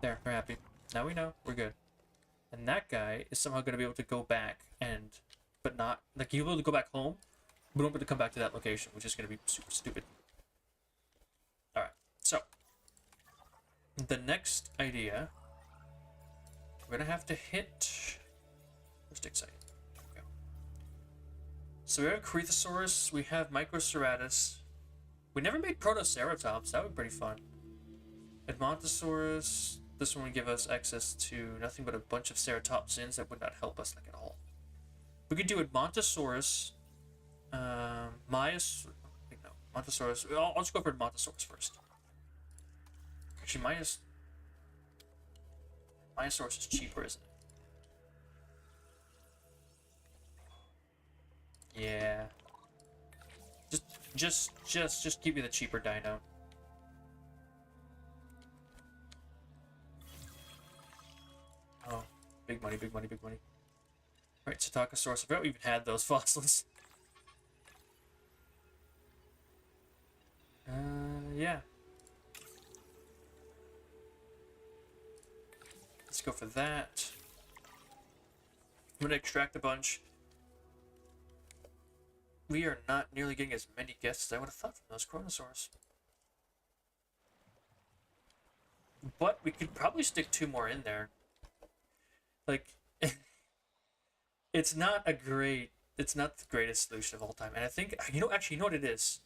There, we're happy. Now we know, we're good. And that guy is somehow gonna be able to go back and, but not, like he'll be able to go back home, but won't be able to come back to that location, which is gonna be super stupid. Alright, so. The next idea, we're gonna have to hit, where's dig site? Okay. So we have Cretosaurus, we have Microceratus. We never made Protoceratops, that would be pretty fun. Edmontosaurus, this one would give us access to nothing but a bunch of ceratopsians that would not help us like at all. We could do Edmontosaurus, Montosaurus. I'll just go for Edmontosaurus first. Actually, Myosaurus is cheaper, isn't it? Yeah. Just give me the cheaper dino. Oh, big money, big money, big money. Right, Psittacosaurus. I forgot we even had those fossils. Yeah. Let's go for that. I'm gonna extract a bunch. We are not nearly getting as many guests as I would have thought from those Chronosaurs. But we could probably stick 2 more in there. Like, it's not the greatest solution of all time. And I think, actually, you know what it is?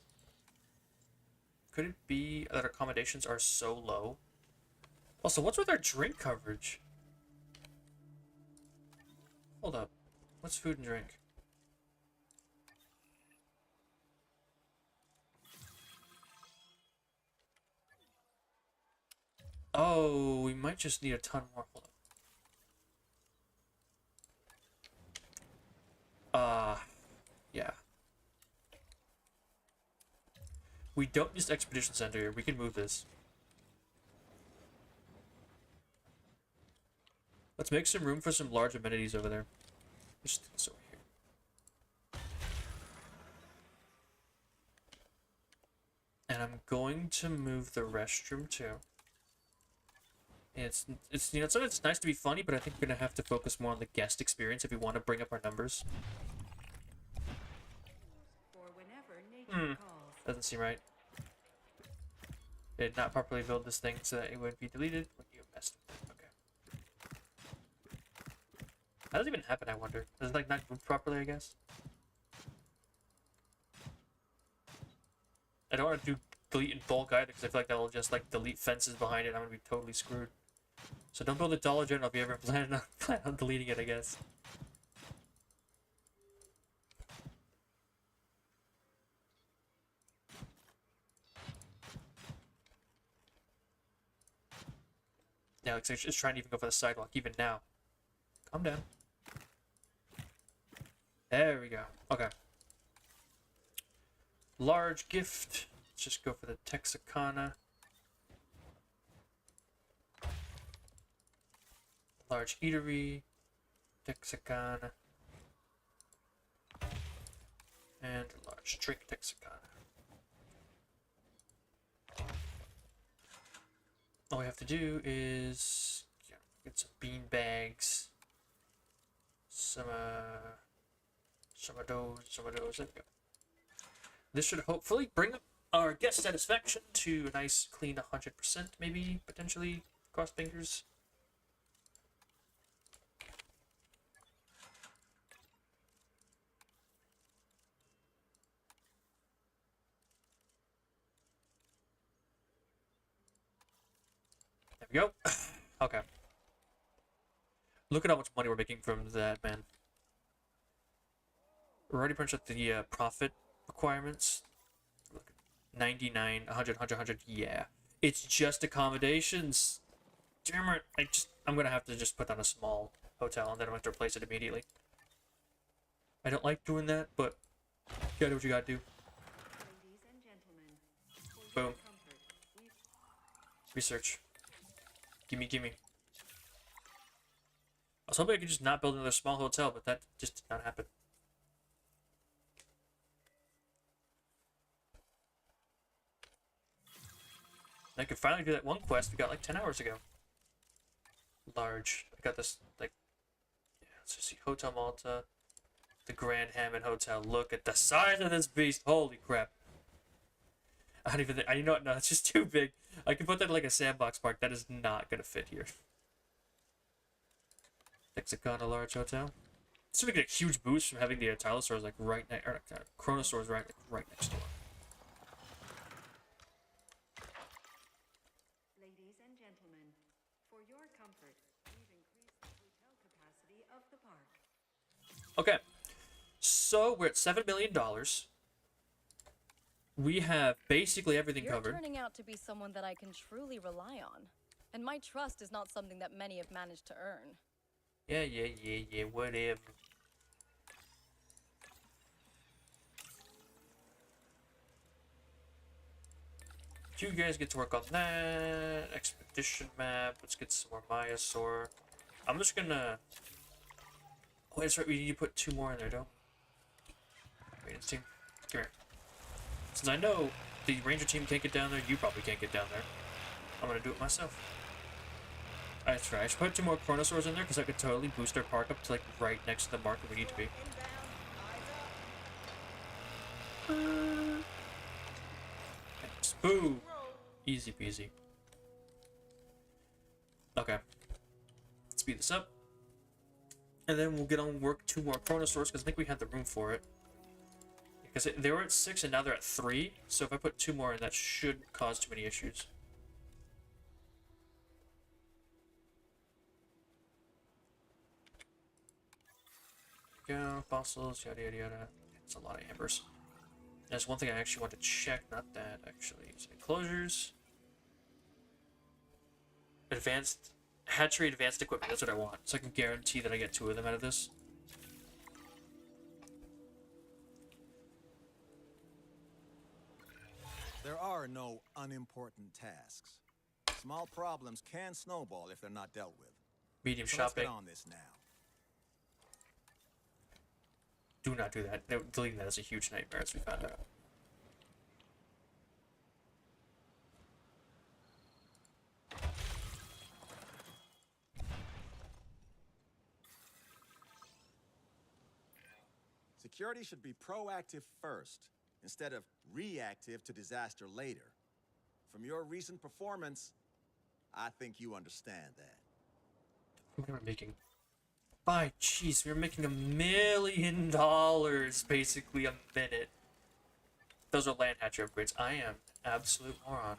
Could it be that our accommodations are so low? Also, what's with our drink coverage? Hold up. What's food and drink? Oh, we might just need a ton more. Hold up. Yeah. We don't use Expedition Center here. We can move this. Let's make some room for some large amenities over there. Just do this over here. And I'm going to move the restroom too. And it's sometimes it's nice to be funny, but I think we're gonna have to focus more on the guest experience if we want to bring up our numbers. For whenever nature calls. Doesn't seem right. Did not properly build this thing so that it would be deleted when you messed with it. Okay. How does it even happen, I wonder? Does it like not move properly, I guess? I don't want to do delete in bulk either because I feel like that will just like delete fences behind it and I'm gonna be totally screwed. So don't build a Dollar General if you ever plan on deleting it, I guess. Yeah, looks like it's trying to even go for the sidewalk, even now. Calm down. There we go. Okay. Large gift. Let's just go for the Texarkana. Large eatery. Texarkana. And a large drink Texarkana. All we have to do is get some bean bags, some of those. There we go. This should hopefully bring up our guest satisfaction to a nice, clean 100%, maybe potentially. Cross fingers. There we go. Okay. Look at how much money we're making from that, man. We're already punched up the profit requirements. Look, 99, 100, 100. Yeah. It's just accommodations. Damn it. I'm gonna have to just put down a small hotel and then I'm gonna have to replace it immediately. I don't like doing that, but you gotta do what you gotta do. Ladies and gentlemen, for your Boom. comfort, we've Research. Gimme. I was hoping I could just not build another small hotel, but that just did not happen. I could finally do that one quest we got like 10 hours ago. Large. I got this, like, yeah, let's just see. Hotel Malta. The Grand Hammond Hotel. Look at the size of this beast. Holy crap. I don't even think, you know what? No, it's just too big. I can put that in like a sandbox park. That is not going to fit here. Texarkana Large Hotel. It's gonna get a huge boost from having the Tylosaurs like right next, or Chronosaurs right next door. Ladies and gentlemen, for your comfort, we've increased the hotel capacity of the park. Okay, so we're at $7 million. We have basically everything You're covered. turning out to be someone that I can truly rely on. And my trust is not something that many have managed to earn. Yeah, whatever. You guys get to work on that. Expedition map. Let's get some more Myosaur. I'm just gonna Oh, that's right. We need to put 2 more in there, don't we? Maintenance team. Come here. Since I know the ranger team can't get down there, you probably can't get down there. I'm gonna do it myself. That's right. I should put 2 more chronosaurs in there because I could totally boost our park up to like right next to the mark that we need to be. Boo! Easy peasy. Okay. Speed this up. And then we'll get on work 2 more chronosaurs because I think we had the room for it. Because they were at 6 and now they're at 3. So if I put 2 more in, that shouldn't cause too many issues. There we go. Fossils, yada yada yada. It's a lot of ambers. There's one thing I actually want to check, not that actually. So enclosures. Advanced hatchery, advanced equipment, that's what I want. So I can guarantee that I get 2 of them out of this. There are no unimportant tasks. Small problems can snowball if they're not dealt with. Medium So shopping. let's get on this now. Do not do that. Deleting that is a huge nightmare, as we found out. Security should be proactive first, instead of reactive to disaster later. From your recent performance, I think you understand that. What am I making? By jeez, we're making $1 million basically a minute. Those are land hatchery upgrades. I am absolute moron.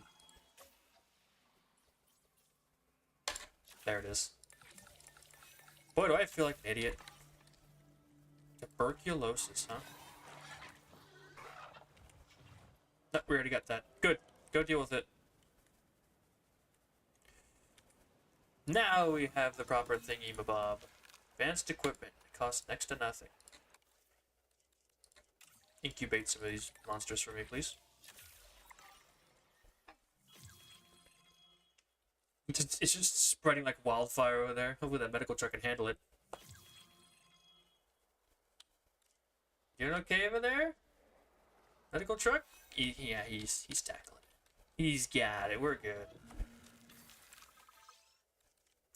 There it is. Boy, do I feel like an idiot. Tuberculosis, huh? No, we already got that. Good. Go deal with it. Now we have the proper thingy mabob. Advanced equipment. It costs next to nothing. Incubate some of these monsters for me, please. It's just spreading like wildfire over there. Hopefully that medical truck can handle it. Doing okay over there? Medical truck? Yeah, he's tackling it. He's got it. We're good.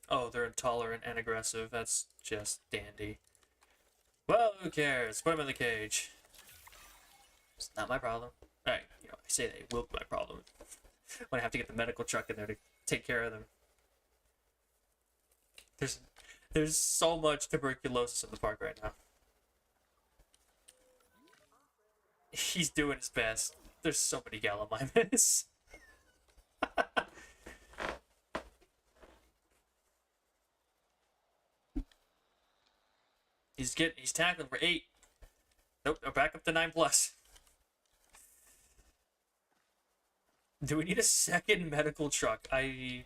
Oh, they're intolerant and aggressive. That's just dandy. Well, who cares? Put him in the cage. It's not my problem. Alright, you know, I say that it will be my problem when I have to get the medical truck in there to take care of them. There's so much tuberculosis in the park right now. He's doing his best. There's so many Gallimimus. He's tackling for 8. Nope, back up to 9+. Do we need a second medical truck? You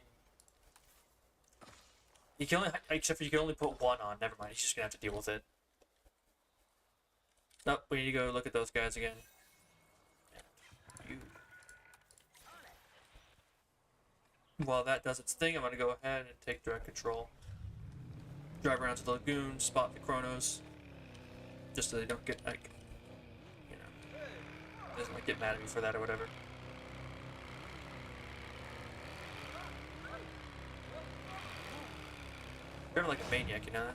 can only, except for you can only put 1 on. Never mind. He's just gonna have to deal with it. Nope, we need to go look at those guys again. While that does its thing, I'm gonna go ahead and take direct control. Drive around to the lagoon, spot the Chronos, just so they don't get like, you know, doesn't like get mad at me for that or whatever. You're like a maniac, you know that?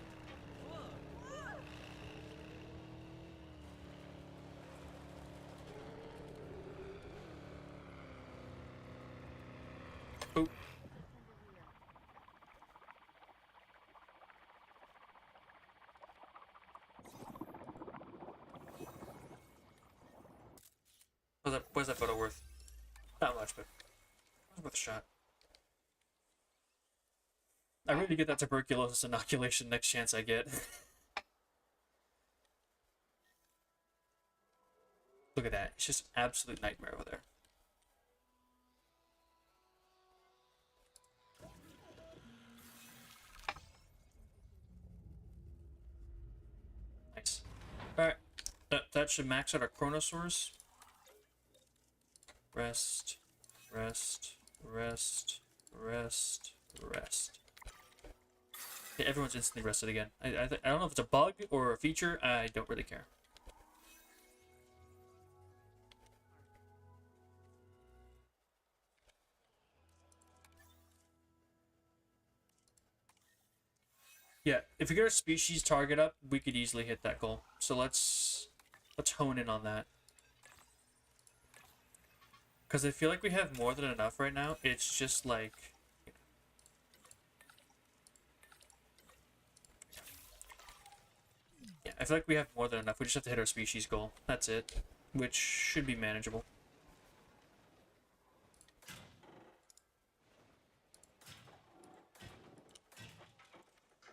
Oop. What's that photo worth? Not much, but it was worth a shot. I really get that tuberculosis inoculation next chance I get. Look at that. It's just an absolute nightmare over there. Nice. Alright. That should max out our Chronosaurs. Rest. Rest. Rest. Rest. Rest. Yeah, everyone's instantly rested again. I don't know if it's a bug or a feature. I don't really care. Yeah, if we get our species target up, we could easily hit that goal. So let's hone in on that. Because I feel like we have more than enough right now. It's just like... Yeah, I feel like we have more than enough. We just have to hit our species goal. That's it. Which should be manageable.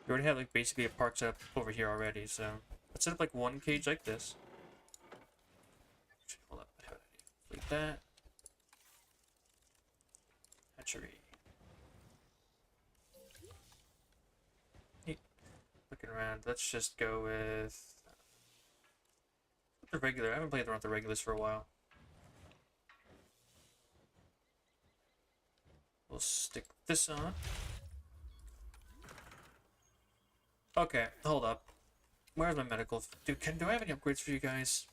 We already have like basically a park set up over here already, so let's set up like one cage like this. Hold up, I have an idea. Like that. Hatchery. Neat. Looking around, let's just go with the regular. I haven't played around with the regulars for a while. We'll stick this on. Okay, hold up. Where's my medical? Do I have any upgrades for you guys?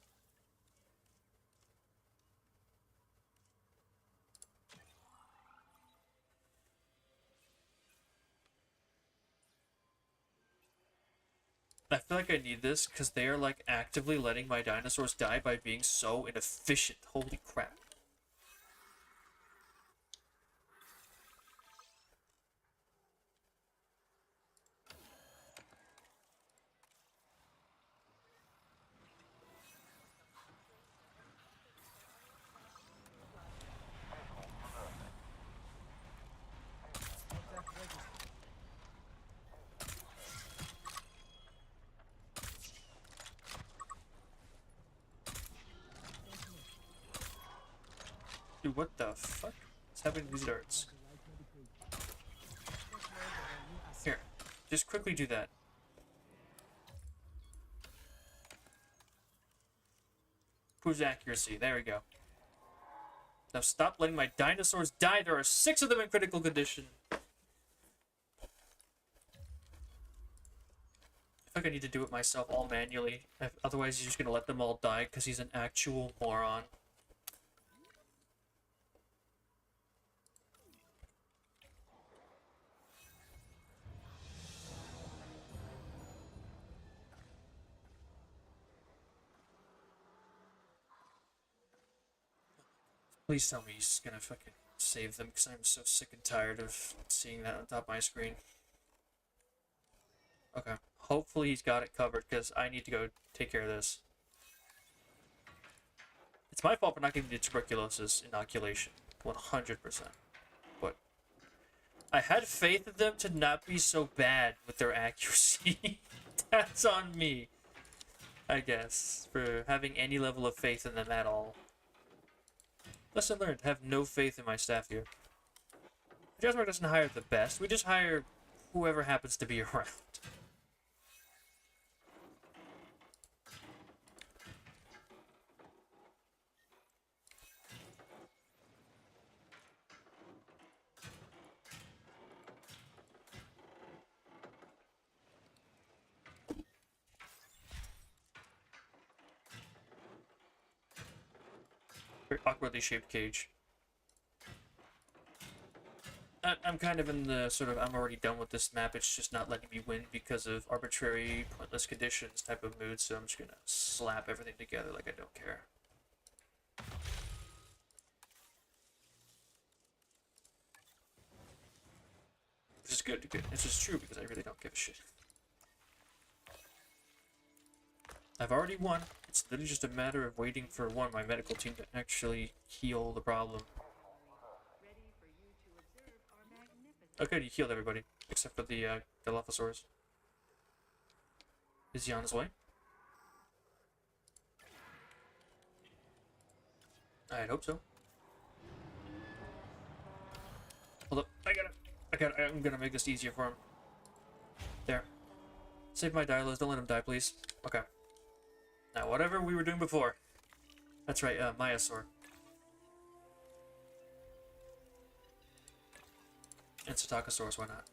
I feel like I need this because they are like actively letting my dinosaurs die by being so inefficient. Holy crap. Dude, what the fuck is happening to these darts? Here, just quickly do that. Proves accuracy. There we go. Now stop letting my dinosaurs die. There are 6 of them in critical condition. I feel like I need to do it myself all manually. Otherwise, he's just gonna let them all die because he's an actual moron. Please tell me he's gonna fucking save them because I'm so sick and tired of seeing that on top of my screen. Okay. Hopefully he's got it covered because I need to go take care of this. It's my fault for not getting the tuberculosis inoculation. 100%. But I had faith in them to not be so bad with their accuracy. That's on me, I guess, for having any level of faith in them at all. Lesson learned, have no faith in my staff here. Jurassic doesn't hire the best, we just hire whoever happens to be around. Very awkwardly shaped cage. I'm kind of in the sort of I'm already done with this map, it's just not letting me win because of arbitrary, pointless conditions type of mood, so I'm just gonna slap everything together like I don't care. Which is good. This is true because I really don't give a shit. I've already won. It's literally just a matter of waiting for my medical team to actually heal the problem. Okay, you healed everybody except for the Dilophosaurus. Is he on his way? I'd hope so. Hold up, I'm gonna make this easier for him. There. Save my Dilos, don't let him die, please. Okay. Now, whatever we were doing before. That's right, Myosaur. And Psittacosaurus, why not?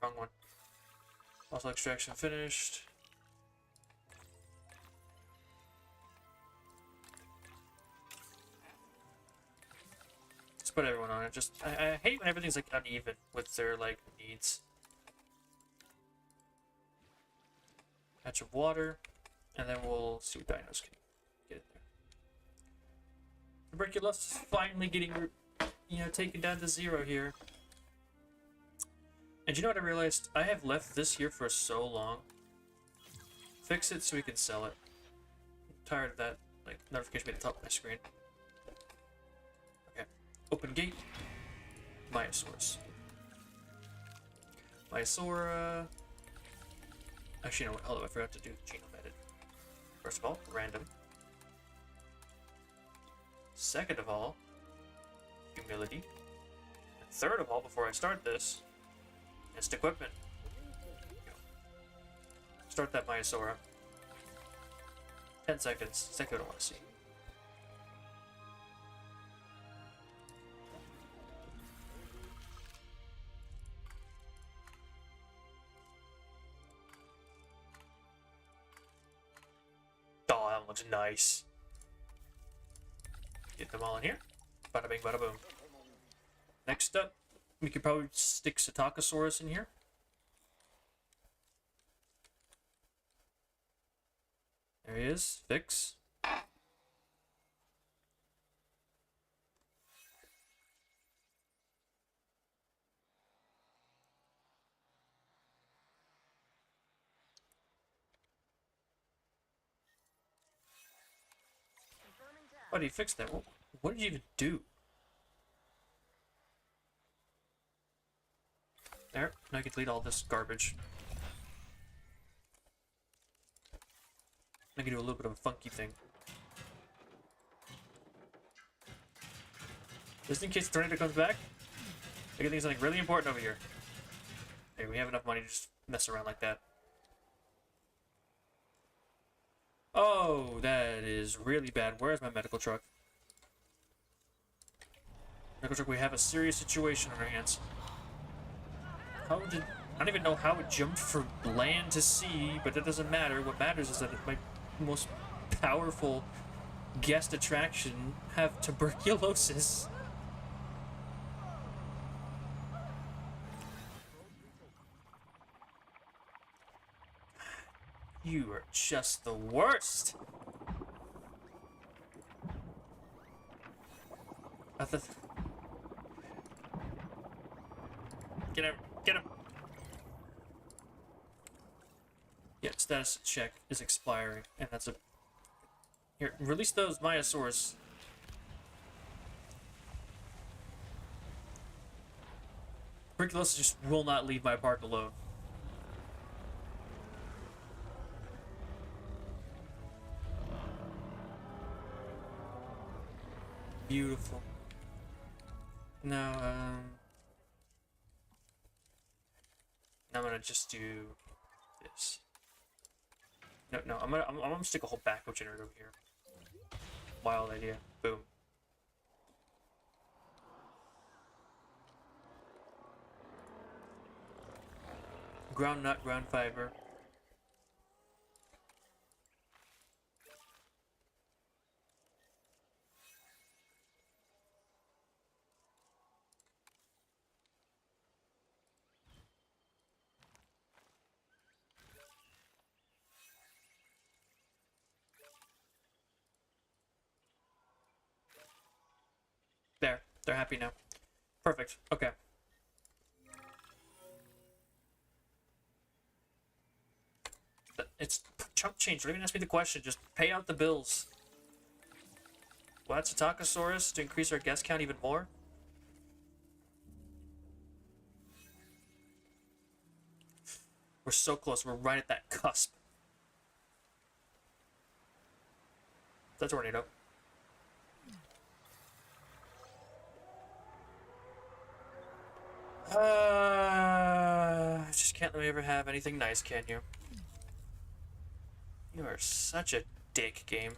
Wrong one. Fossil extraction finished. Let's put everyone on it. Just I hate when everything's like uneven with their like needs. Patch of water, and then we'll see what dinos can get in there. Tuberculosis is finally getting, taken down to 0 here. And you know what I realized? I have left this here for so long. Fix it so we can sell it. I'm tired of that, like, notification at the top of my screen. Okay. Open gate. Myosaurus. Myosaura. Actually, you know what? Hold on, I forgot to do the genome edit. First of all, random. Second of all, humility. And third of all, before I start this, it's equipment. Start that Myosaura. 10 seconds. Exactly what I want to see. Oh, that looks nice. Get them all in here. Bada bing, bada boom. Next up, we could probably stick Psittacosaurus in here. There he is. Fix. Why did he fix that? What did you even do? There. Now I can delete all this garbage. I can do a little bit of a funky thing. Just in case the tornado comes back, I can think of something really important over here. Hey, we have enough money to just mess around like that. Oh, that is really bad. Where's my medical truck? Medical truck, we have a serious situation on our hands. How did... I don't even know how it jumped from land to sea, but it doesn't matter. What matters is that my most powerful guest attraction have tuberculosis. You are just the worst. Get him! Get him! Yeah, status check is expiring, and that's a... Here, release those Myosaurs. Tuberculosis just will not leave my park alone. Beautiful. Now, I'm gonna just do this. No, I'm gonna stick a whole backup generator over here. Wild idea. Boom. Ground nut, ground fiber. There, they're happy now. Perfect. Okay. It's chunk change. Don't even ask me the question. Just pay out the bills. What? Psittacosaurus to increase our guest count even more? We're so close. We're right at that cusp. That's a tornado. Just can't let me ever have anything nice, can you? You are such a dick, game.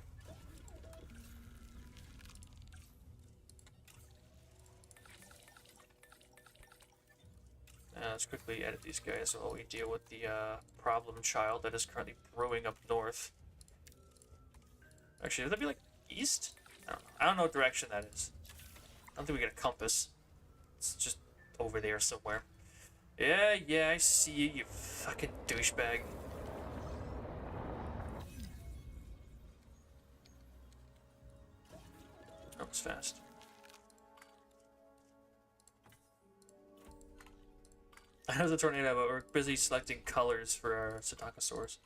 Let's quickly edit these guys while we deal with the problem child that is currently brewing up north. Actually, would that be like east? I don't know. I don't know what direction that is. I don't think we get a compass. It's just over there somewhere. Yeah, I see you, you fucking douchebag. That was fast. I know it's a tornado, but we're busy selecting colors for our Psittacosaurs.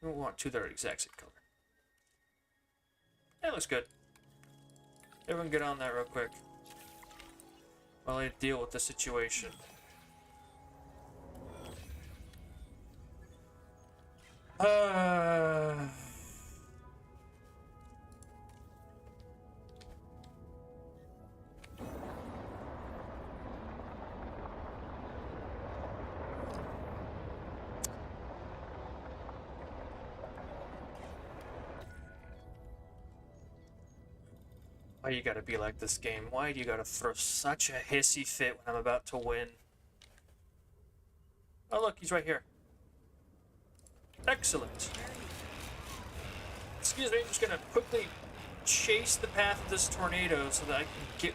We don't want two that are exact same color. That looks good. Everyone get on that real quick while I deal with the situation. Why you gotta be like this game? Why do you gotta throw such a hissy fit when I'm about to win? Oh look, he's right here. Excellent. Excuse me, I'm just gonna quickly chase the path of this tornado so that I can get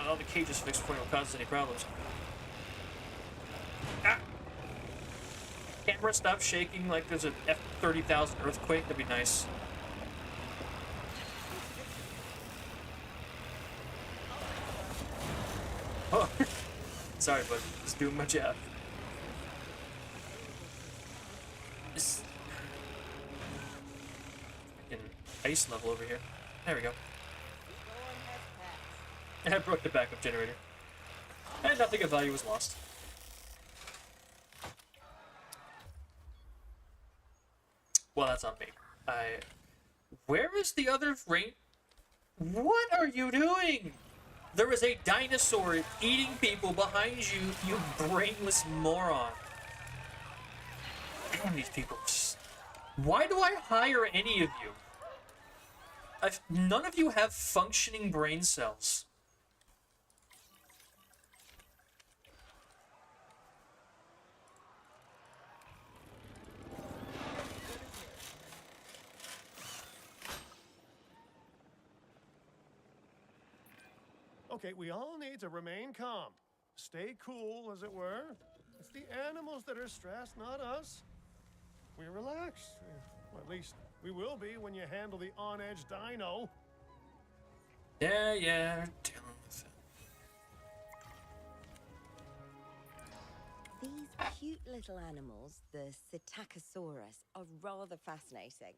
all the cages fixed before it causes any problems. Ah! Camera stop shaking like there's a F-30,000 earthquake. That'd be nice. Oh, sorry, bud. Just doing my job. This fucking ice level over here. There we go. I broke the backup generator. And nothing of value was lost. Well, that's on me. Where is the other rain? What are you doing? There is a dinosaur eating people behind you, you brainless moron. Damn these people. Why do I hire any of you? None of you have functioning brain cells. Okay, we all need to remain calm. Stay cool, as it were. It's the animals that are stressed, not us. We relax. Well, at least we will be when you handle the on-edge dino. Yeah, dealing with it. These cute little animals, the Psittacosaurus, are rather fascinating.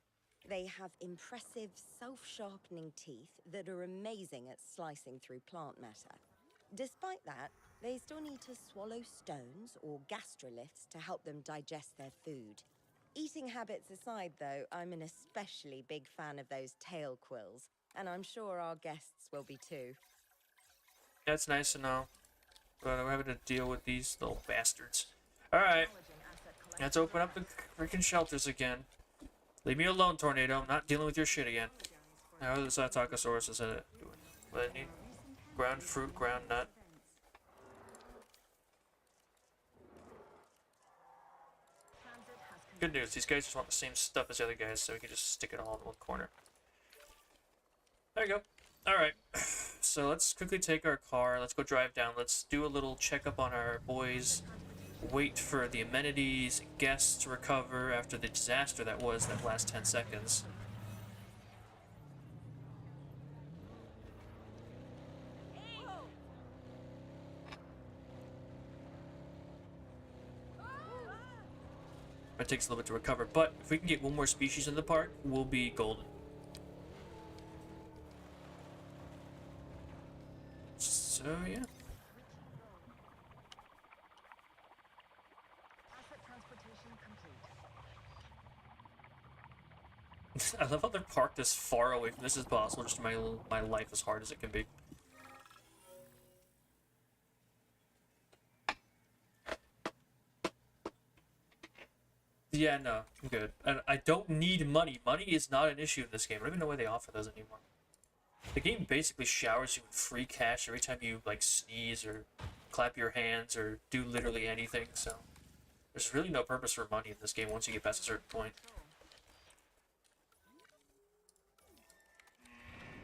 They have impressive, self-sharpening teeth that are amazing at slicing through plant matter. Despite that, they still need to swallow stones or gastroliths to help them digest their food. Eating habits aside, though, I'm an especially big fan of those tail quills, and I'm sure our guests will be too. That's nice to know. But we're having to deal with these little bastards. Alright. Let's open up the freaking shelters again. Leave me alone, Tornado. I'm not dealing with your shit again. How are the Psittacosaurus is it doing? What I need? Ground fruit, ground nut. Good news, these guys just want the same stuff as the other guys, so we can just stick it all in one corner. There you go. Alright, so let's quickly take our car, let's go drive down, let's do a little checkup on our boys, wait for the amenities and guests to recover after the disaster that was that last 10 seconds. It takes a little bit to recover, but if we can get one more species in the park, we'll be golden. So, yeah. I love how they're parked as far away from this as possible, just to make my life as hard as it can be. Yeah, no, I'm good. I don't need money. Money is not an issue in this game. I don't even know why they offer those anymore. The game basically showers you with free cash every time you, like, sneeze or clap your hands or do literally anything, so there's really no purpose for money in this game once you get past a certain point.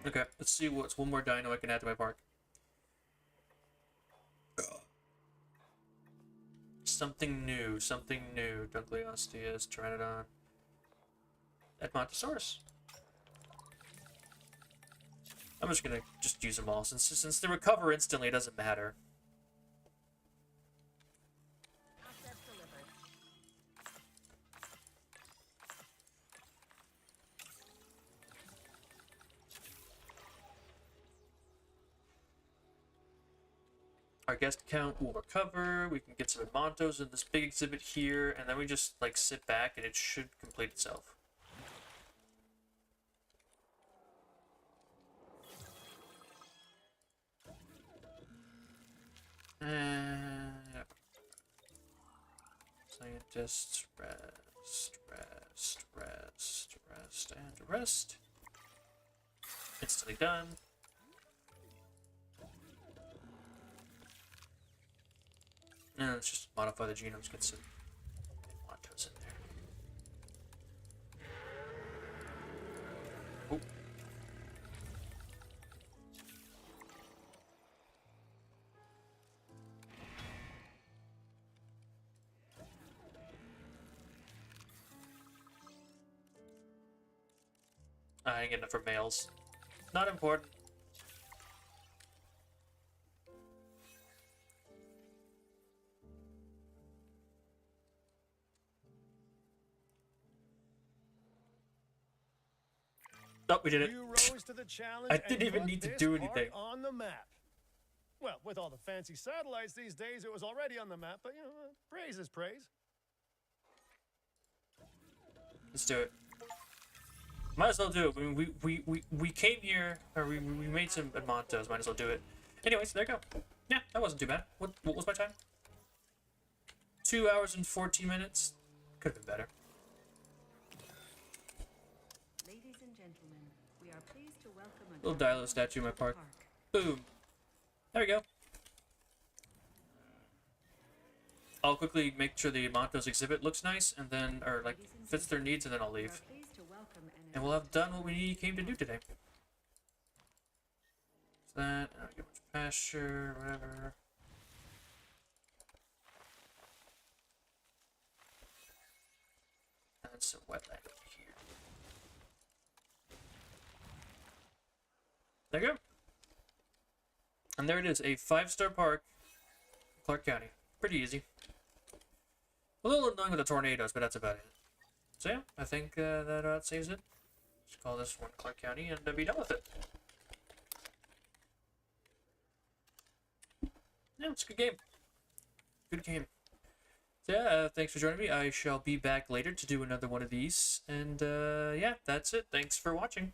Okay, let's see what's one more dino I can add to my park. Something new, something new. Dunkleosteus, Pteranodon, Edmontosaurus. I'm just gonna use them all since they recover instantly. It doesn't matter. Assets delivered. Our guest count will recover. We can get some Edmontos in this big exhibit here, and then we just like sit back and it should complete itself. Yep. Scientists, rest, and rest. Instantly done. And let's just modify the genomes, get some Montos in there. Oh. I didn't get enough for males. Not important. Oh, we did it. You rose to the challenge. I didn't and even put need to this do park anything. on the map. Well, with all the fancy satellites these days, it was already on the map. But you know, praise is praise. Let's do it. Might as well do it. I mean, we came here, or we made some Edmontos. Might as well do it. Anyways, there you go. Yeah, that wasn't too bad. What was my time? 2 hours and 14 minutes. Could have been better. Ladies and gentlemen, we are pleased to welcome a Little Dilo statue in my park. Boom. There we go. I'll quickly make sure the Montos exhibit looks nice, and then, or like, fits their needs, and then I'll We are leave. pleased to welcome an And we'll have done what we came to do today. So that, I don't get much pasture, whatever. And some wetland over here. There you go. And there it is, a 5-star park, Clark County. Pretty easy. A little annoying with the tornadoes, but that's about it. So yeah, I think that saves it. Just call this one Clark County and be done with it. Yeah, it's a good game. Good game. So yeah, thanks for joining me. I shall be back later to do another one of these. And yeah, that's it. Thanks for watching.